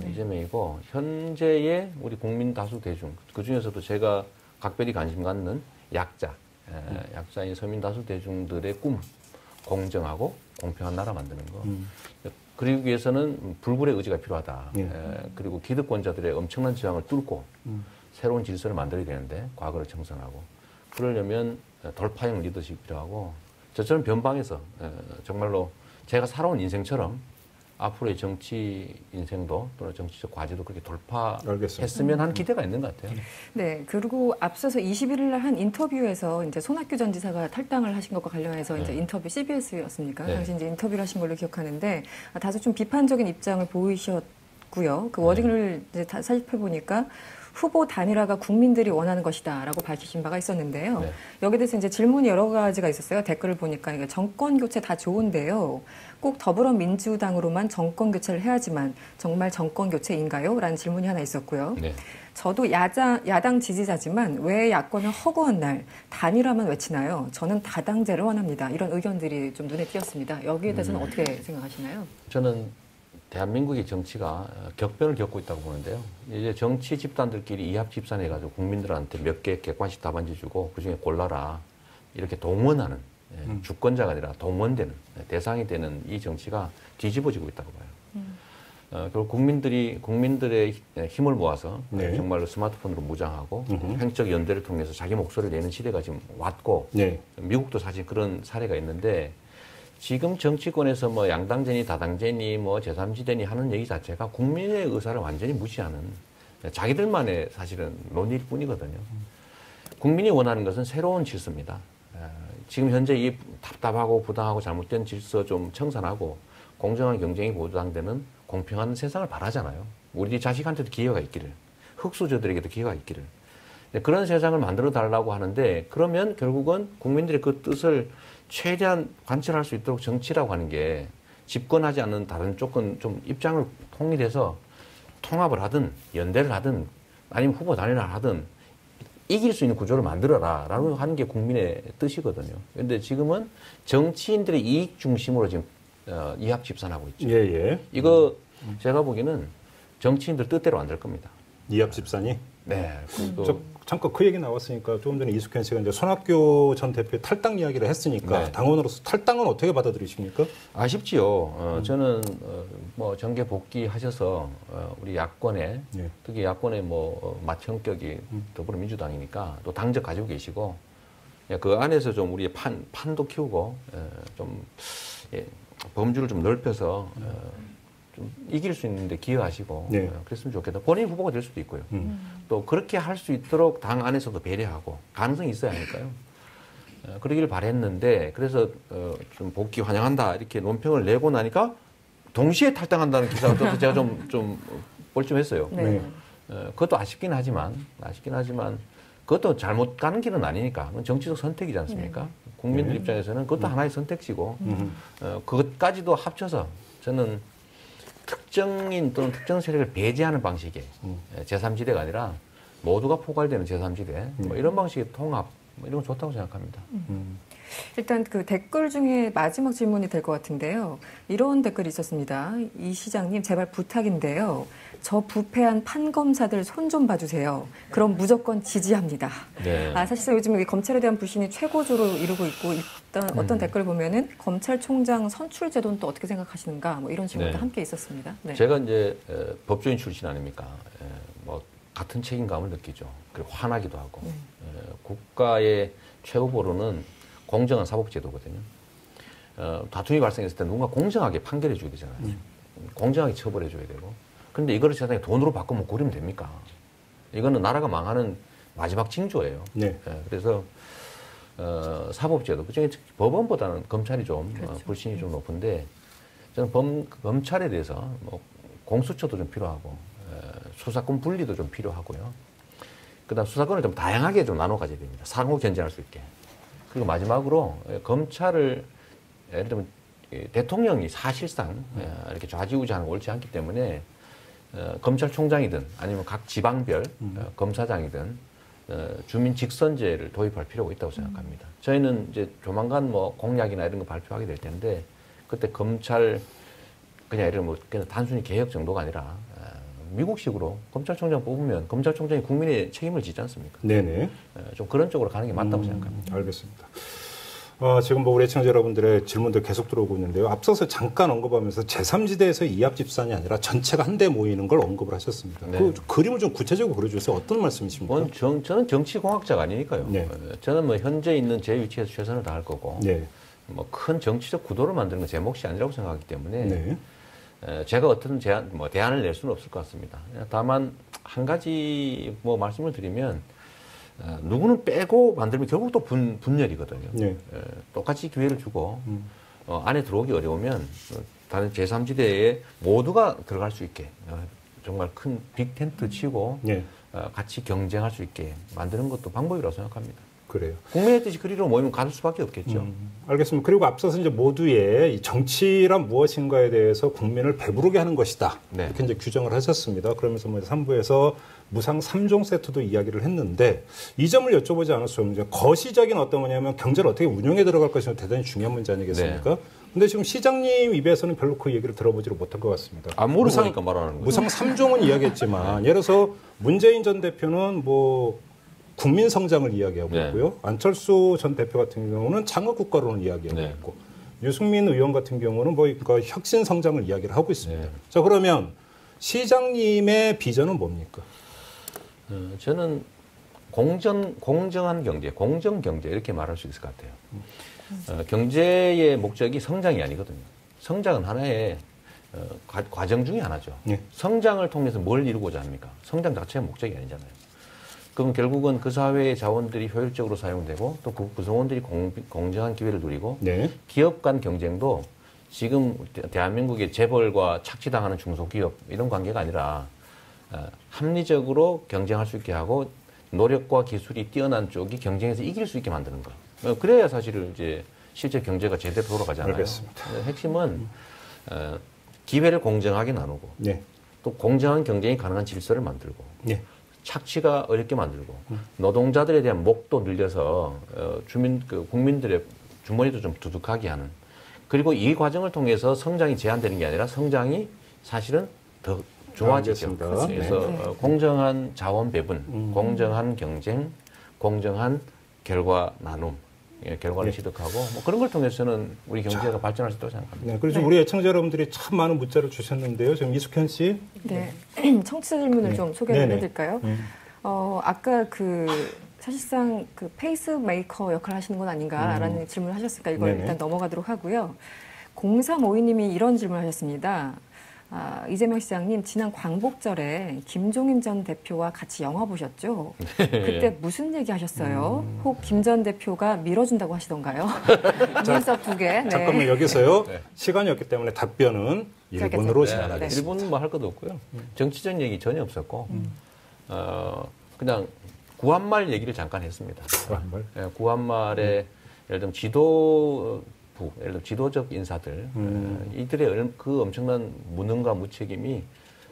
이재명이고 현재의 우리 국민 다수 대중 그 중에서도 제가 각별히 관심 갖는 약자인 서민 다수 대중들의 꿈, 공정하고 공평한 나라 만드는 거. 그러기 위해서는 불굴의 의지가 필요하다. 그리고 기득권자들의 엄청난 저항을 뚫고 새로운 질서를 만들어야 되는데 과거를 청산하고 그러려면 돌파형 리더십이 필요하고 저처럼 변방에서 정말로 제가 살아온 인생처럼 앞으로의 정치 인생도 또는 정치적 과제도 그렇게 돌파했으면 하는 기대가 있는 것 같아요. 네, 그리고 앞서서 21일 날 한 인터뷰에서 이제 손학규 전 지사가 탈당을 하신 것과 관련해서 이제 인터뷰 CBS였습니까? 당시 이제 인터뷰를 하신 걸로 기억하는데 다소 좀 비판적인 입장을 보이셨고요. 그 워딩을 이제 다 살펴보니까 후보 단일화가 국민들이 원하는 것이다라고 밝히신 바가 있었는데요. 여기에 대해서 이제 질문이 여러 가지가 있었어요. 댓글을 보니까 정권 교체 다 좋은데요. 꼭 더불어민주당으로만 정권 교체를 해야지만 정말 정권 교체인가요? 라는 질문이 하나 있었고요. 저도 야당 지지자지만 왜 야권은 허구한 날 단일화만 외치나요? 저는 다당제를 원합니다. 이런 의견들이 좀 눈에 띄었습니다. 여기에 대해서는 어떻게 생각하시나요? 저는 대한민국의 정치가 격변을 겪고 있다고 보는데요. 이제 정치 집단들끼리 이합 집산해가지고 국민들한테 몇 개 객관식 답안지 주고 그중에 골라라 이렇게 동원하는 주권자가 아니라 동원되는 대상이 되는 이 정치가 뒤집어지고 있다고 봐요. 결국 국민들의 힘을 모아서 정말로 스마트폰으로 무장하고 횡적 연대를 통해서 자기 목소리를 내는 시대가 지금 왔고 미국도 사실 그런 사례가 있는데 지금 정치권에서 뭐 양당제니 다당제니 뭐 제3지대니 하는 얘기 자체가 국민의 의사를 완전히 무시하는 자기들만의 사실은 논의일 뿐이거든요. 국민이 원하는 것은 새로운 질서입니다. 지금 현재 이 답답하고 부당하고 잘못된 질서 좀 청산하고 공정한 경쟁이 보장되는 공평한 세상을 바라잖아요. 우리 자식한테도 기회가 있기를, 흑수저들에게도 기회가 있기를. 그런 세상을 만들어 달라고 하는데 그러면 결국은 국민들의 그 뜻을 최대한 관철할 수 있도록 정치라고 하는 게 집권하지 않는 다른 쪽은 좀 입장을 통일해서 통합을 하든 연대를 하든 아니면 후보 단일화를 하든 이길 수 있는 구조를 만들어라라고 하는 게 국민의 뜻이거든요. 그런데 지금은 정치인들의 이익 중심으로 지금 이합 집산하고 있죠. 이거 제가 보기에는 정치인들 뜻대로 안 될 겁니다. 이합 집산이? 네. 잠깐 그 얘기 나왔으니까 조금 전에 이숙현 씨가 이제 손학규 전 대표의 탈당 이야기를 했으니까 당원으로서 탈당은 어떻게 받아들이십니까? 아쉽지요. 저는 뭐 정계 복귀하셔서 우리 야권에 특히 야권의 뭐 맏형격이 더불어민주당이니까 또 당적 가지고 계시고 그 안에서 좀 우리의 판도 키우고 좀 범주를 좀 넓혀서 좀 이길 수 있는데 기여하시고 그랬으면 좋겠다. 본인 후보가 될 수도 있고요. 또 그렇게 할 수 있도록 당 안에서도 배려하고 가능성이 있어야 하니까요. 그러길 바랬는데 그래서 좀 복귀 환영한다 이렇게 논평을 내고 나니까 동시에 탈당한다는 기사가 떠서 제가 좀 뻘쭘했어요. 그것도 아쉽긴 하지만 그것도 잘못 가는 길은 아니니까 정치적 선택이지 않습니까? 국민들 입장에서는 그것도 하나의 선택지고 그것까지도 합쳐서 저는 특정인 또는 특정 세력을 배제하는 방식의 제3지대가 아니라 모두가 포괄되는 제3지대 뭐 이런 방식의 통합 뭐 이런 거 좋다고 생각합니다. 일단 그 댓글 중에 마지막 질문이 될 것 같은데요. 이런 댓글이 있었습니다. 이 시장님 제발 부탁인데요. 저 부패한 판검사들 손 좀 봐주세요. 그럼 무조건 지지합니다. 사실상 요즘 검찰에 대한 불신이 최고조로 이루고 있고 어떤 댓글 보면은 검찰총장 선출 제도는 또 어떻게 생각하시는가 뭐 이런 질문도 함께 있었습니다. 제가 이제 법조인 출신 아닙니까? 뭐 같은 책임감을 느끼죠. 그리고 화나기도 하고 국가의 최고 보루는 공정한 사법제도거든요. 다툼이 발생했을 때 누군가 공정하게 판결해 줘야 되잖아요. 공정하게 처벌해 줘야 되고. 그런데 이거를 세상에 돈으로 바꾸면 고리면 됩니까? 이거는 나라가 망하는 마지막 징조예요. 그래서 사법제도, 그중에 법원보다는 검찰이 좀 그렇죠. 불신이 좀 높은데 저는 검찰에 대해서 뭐 공수처도 좀 필요하고 수사권 분리도 좀 필요하고요. 그다음 수사권을 좀 다양하게 좀 나눠 가져야 됩니다. 상호 견제할 수 있게. 그리고 마지막으로 검찰을 예를 들면 대통령이 사실상 이렇게 좌지우지하는 거 옳지 않기 때문에 검찰총장이든 아니면 각 지방별 검사장이든 주민 직선제를 도입할 필요가 있다고 생각합니다. 저희는 이제 조만간 뭐 공약이나 이런 거 발표하게 될 텐데 그때 검찰 그냥 예를 들면 그냥 단순히 개혁 정도가 아니라 미국식으로 검찰총장 뽑으면 검찰총장이 국민의 책임을 지지 않습니까? 네네. 좀 그런 쪽으로 가는 게 맞다고 생각합니다. 알겠습니다. 지금 뭐 우리 애청자 여러분들의 질문들 계속 들어오고 있는데요. 앞서서 잠깐 언급하면서 제3지대에서 이합 집산이 아니라 전체가 한데 모이는 걸 언급을 하셨습니다. 네. 그 그림을 좀 구체적으로 그려주세요. 어떤 말씀이십니까? 저는 정치공학자가 아니니까요. 네. 저는 뭐 현재 있는 제 위치에서 최선을 다할 거고 네. 뭐 큰 정치적 구도를 만드는 건 제 몫이 아니라고 생각하기 때문에 네. 제가 어떤 대안을 낼 수는 없을 것 같습니다. 다만 한 가지 뭐 말씀을 드리면 누구는 빼고 만들면 결국 또 분열이거든요. 네. 똑같이 기회를 주고 안에 들어오기 어려우면 다른 제3지대에 모두가 들어갈 수 있게 정말 큰 빅 텐트 치고 네. 같이 경쟁할 수 있게 만드는 것도 방법이라고 생각합니다. 그래요. 국민의 뜻이 그리로 모이면 갈 수밖에 없겠죠. 알겠습니다. 그리고 앞서서 이제 모두의 이 정치란 무엇인가에 대해서 국민을 배부르게 하는 것이다. 네. 이렇게 이제 규정을 하셨습니다. 그러면서 뭐 3부에서 무상 3종 세트도 이야기를 했는데 이 점을 여쭤보지 않을 수 없는 게 거시적인 어떤 거냐면 경제를 어떻게 운영해 들어갈 것이 대단히 중요한 문제 아니겠습니까? 근데 지금 시장님 입에서는 별로 그 얘기를 들어보지를 못한 것 같습니다. 안 모르니까 말하는 거죠. 무상 3종은 이야기했지만 예를 들어서 문재인 전 대표는 뭐 국민 성장을 이야기하고 네. 있고요. 안철수 전 대표 같은 경우는 창업 국가론을 이야기하고 네. 있고 유승민 의원 같은 경우는 뭐 그러니까 혁신 성장을 이야기를 하고 있습니다. 네. 자, 그러면 시장님의 비전은 뭡니까? 저는 공정한 경제, 공정 경제 이렇게 말할 수 있을 것 같아요. 경제의 목적이 성장이 아니거든요. 성장은 하나의 과정 중에 하나죠. 네. 성장을 통해서 뭘 이루고자 합니까? 성장 자체가 목적이 아니잖아요. 그럼 결국은 그 사회의 자원들이 효율적으로 사용되고 또 그 구성원들이 공정한 기회를 누리고 네. 기업 간 경쟁도 지금 대한민국의 재벌과 착취당하는 중소기업 이런 관계가 아니라 합리적으로 경쟁할 수 있게 하고 노력과 기술이 뛰어난 쪽이 경쟁에서 이길 수 있게 만드는 거. 그래야 사실은 이제 실제 경제가 제대로 돌아가잖아요. 알겠습니다. 핵심은 기회를 공정하게 나누고 네. 또 공정한 경쟁이 가능한 질서를 만들고 네. 착취가 어렵게 만들고 노동자들에 대한 목도 늘려서 국민들의 주머니도 좀 두둑하게 하는 그리고 이 과정을 통해서 성장이 제한되는 게 아니라 성장이 사실은 더 좋아지죠. 알겠습니다. 그래서 네. 공정한 자원 배분, 공정한 경쟁, 공정한 결과 나눔, 결과를 취득하고 뭐 그런 걸 통해서는 우리 경제가 발전할 수 있다고 생각합니다. 네, 그래서 우리 애청자 여러분들이 참 많은 문자를 주셨는데요. 지금 이숙현 씨. 네, 청취자 질문을 좀 소개를 네네. 해드릴까요? 아까 사실상 페이스메이커 역할을 하시는 건 아닌가라는 질문을 하셨으니까 이걸 네네. 일단 넘어가도록 하고요. 0352님이 이런 질문을 하셨습니다. 이재명 시장님, 지난 광복절에 김종인 전 대표와 같이 영화 보셨죠? 그때 무슨 얘기 하셨어요? 혹 김 전 대표가 밀어준다고 하시던가요? 눈썹 2개. 네. 잠깐만 여기서요. 시간이 없기 때문에 답변은 일본으로 짧게 진행하겠습니다. 일본은 뭐 할 것도 없고요. 정치적 얘기 전혀 없었고 그냥 구한말 얘기를 잠깐 했습니다. 구한말? 구한말에 예를 들면 예를 들면 지도적 인사들 이들의 그 엄청난 무능과 무책임이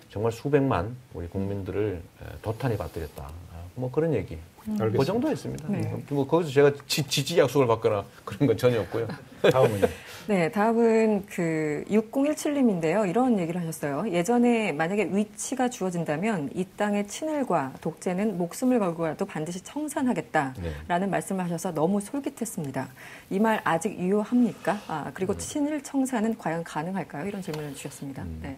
정말 수백만 우리 국민들을 도탄에 빠뜨렸다. 뭐 그런 얘기. 그 정도 했습니다. 네. 뭐 거기서 제가 지지 약속을 받거나 그런 건 전혀 없고요. 다음은요. 네, 다음은 6017님인데요. 이런 얘기를 하셨어요. 예전에 만약에 위치가 주어진다면 이 땅의 친일과 독재는 목숨을 걸고라도 반드시 청산하겠다라는 말씀을 하셔서 너무 솔깃했습니다. 이 말 아직 유효합니까? 그리고 친일 청산은 과연 가능할까요? 이런 질문을 주셨습니다. 네.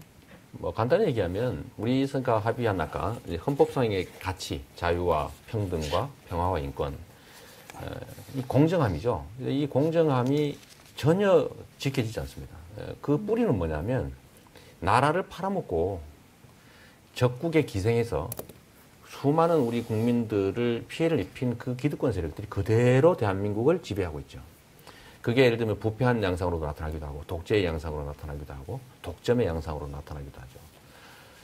뭐 간단히 얘기하면 우리 선가 합의한 아까 헌법상의 가치, 자유와 평등과 평화와 인권, 이 공정함이죠. 이 공정함이 전혀 지켜지지 않습니다. 그 뿌리는 뭐냐면 나라를 팔아먹고 적국에 기생해서 수많은 우리 국민들을 피해를 입힌 그 기득권 세력들이 그대로 대한민국을 지배하고 있죠. 그게 예를 들면 부패한 양상으로 나타나기도 하고 독재의 양상으로 나타나기도 하고 독점의 양상으로 나타나기도 하죠.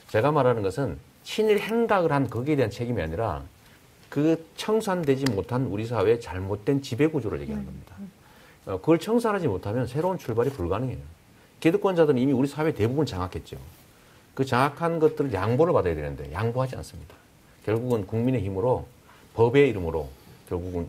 제가 말하는 것은 친일 행각을 한 거기에 대한 책임이 아니라 그 청산되지 못한 우리 사회의 잘못된 지배구조를 얘기하는 겁니다. 그걸 청산하지 못하면 새로운 출발이 불가능해요. 기득권자들은 이미 우리 사회 대부분을 장악했죠. 그 장악한 것들을 양보를 받아야 되는데 양보하지 않습니다. 결국은 국민의 힘으로 법의 이름으로 결국은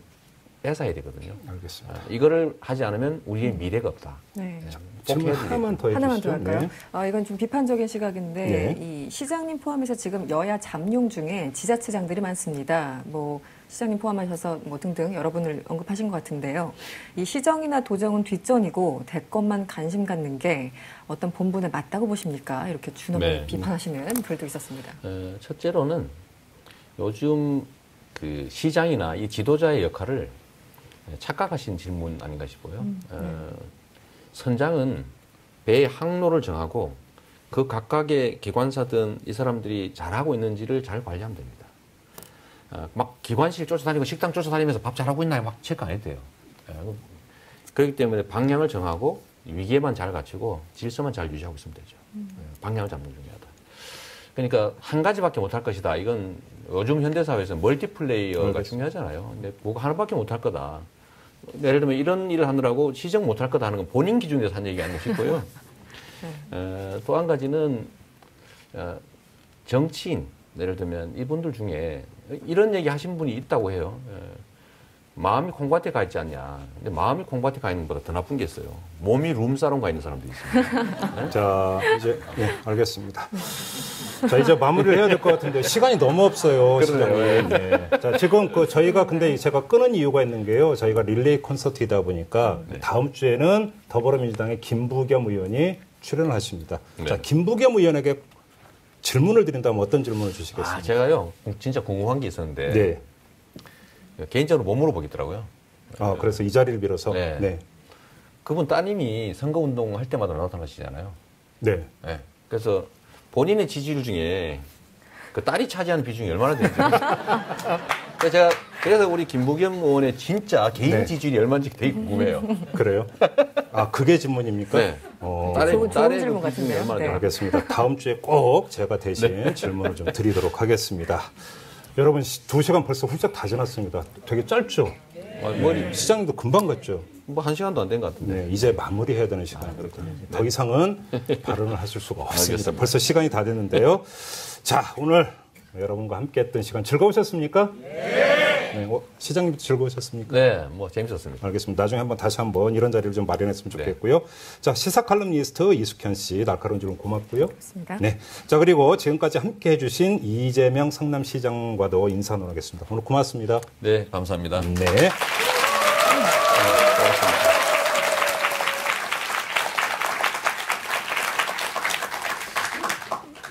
뺏어야 되거든요. 알겠습니다. 이거를 하지 않으면 우리의 미래가 없다. 네. 질문 하나만 더 해주시죠. 하나만 더 할까요? 네. 이건 좀 비판적인 시각인데 네. 이 시장님 포함해서 지금 여야 잠룡 중에 지자체장들이 많습니다. 뭐 시장님 포함하셔서 뭐 등등 여러분을 언급하신 것 같은데요. 이 시정이나 도정은 뒷전이고 대권만 관심 갖는 게 어떤 본분에 맞다고 보십니까? 이렇게 준엄하게 비판하시는 글도 있었습니다. 첫째로는 요즘 그 시장이나 이 지도자의 역할을 착각하신 질문 아닌가 싶어요. 선장은 배의 항로를 정하고 그 각각의 기관사든 이 사람들이 잘하고 있는지를 잘 관리하면 됩니다. 막 기관실 쫓아다니고 식당 쫓아다니면서 밥 잘하고 있나요? 막 체크 안 해도 돼요. 그렇기 때문에 방향을 정하고 위기에만 잘 갖추고 질서만 잘 유지하고 있으면 되죠. 방향을 잡는 게 중요하다. 그러니까 한 가지밖에 못할 것이다. 이건 요즘 현대사회에서 멀티플레이어가 중요하잖아요. 근데 그거 하나밖에 못할 거다. 예를 들면 이런 일을 하느라고 시정 못할 거다 하는 건 본인 기준에서 한 얘기 아닌가 싶고요. 또 한 가지는 정치인, 예를 들면 이분들 중에 이런 얘기 하신 분이 있다고 해요. 마음이 콩밭에 가 있지 않냐. 근데 마음이 콩밭에 가 있는 것보다 더 나쁜 게 있어요. 몸이 룸사롱 가 있는 사람도 있습니다. 네? 자, 이제 알겠습니다. 자, 이제 마무리를 해야 될 것 같은데 시간이 너무 없어요, 시장님. 네. 자, 지금 저희가 근데 제가 끄는 이유가 있는 게요. 저희가 릴레이 콘서트이다 보니까 다음 주에는 더불어민주당의 김부겸 의원이 출연을 하십니다. 자, 김부겸 의원에게 질문을 드린다면 어떤 질문을 주시겠습니까? 제가요, 진짜 궁금한 게 있었는데 개인적으로 못 물어보겠더라고요. 그래서 이 자리를 빌어서. 네. 그분 따님이 선거운동 할 때마다 나타나시잖아요. 네. 그래서 본인의 지지율 중에 그 딸이 차지하는 비중이 얼마나 되는지. 그래서 우리 김부겸 의원의 진짜 개인 지지율이 얼마인지 되게 궁금해요. 그래요? 그게 질문입니까? 네. 좋은 질문 같은데요. 네. 알겠습니다. 다음 주에 꼭 제가 대신 질문을 좀 드리도록 하겠습니다. 여러분 2시간 벌써 훌쩍 다 지났습니다. 되게 짧죠? 시장님도 금방 갔죠? 뭐 1시간도 안 된 것 같은데. 네, 이제 마무리해야 되는 시간이거든요. 더 이상은 발언을 하실 수가 없습니다. 알겠습니다. 벌써 시간이 다 됐는데요. 자, 오늘 여러분과 함께했던 시간 즐거우셨습니까? 네. 시장님도 즐거우셨습니까? 네, 뭐 재밌었습니다. 알겠습니다. 나중에 다시 한번 이런 자리를 좀 마련했으면 좋겠고요. 자, 시사 칼럼니스트 이숙현 씨, 날카로운 질문 고맙고요. 고맙습니다. 네. 자, 그리고 지금까지 함께 해주신 이재명 성남시장과도 인사 나누겠습니다. 오늘 고맙습니다. 네, 감사합니다. 네.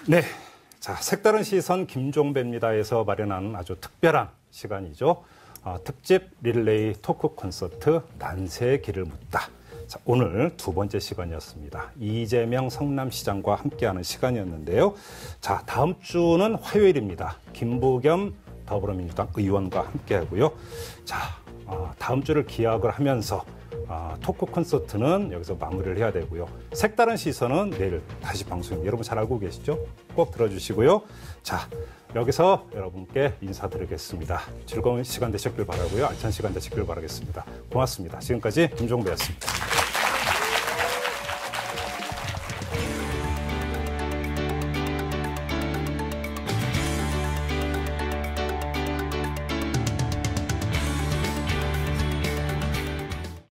네. 자, 색다른 시선 김종배입니다에서 마련한 아주 특별한 시간이죠. 특집 릴레이 토크 콘서트 난세의 길을 묻다. 자, 오늘 2번째 시간이었습니다. 이재명 성남시장과 함께하는 시간이었는데요. 자, 다음 주는 화요일입니다. 김부겸 더불어민주당 의원과 함께하고요. 자, 다음 주를 기약을 하면서 토크 콘서트는 여기서 마무리를 해야 되고요. 색다른 시선은 내일 다시 방송입니다. 여러분 잘 알고 계시죠? 꼭 들어주시고요. 자, 여기서 여러분께 인사드리겠습니다. 즐거운 시간 되셨길 바라고요. 알찬 시간 되셨길 바라겠습니다. 고맙습니다. 지금까지 김종배였습니다.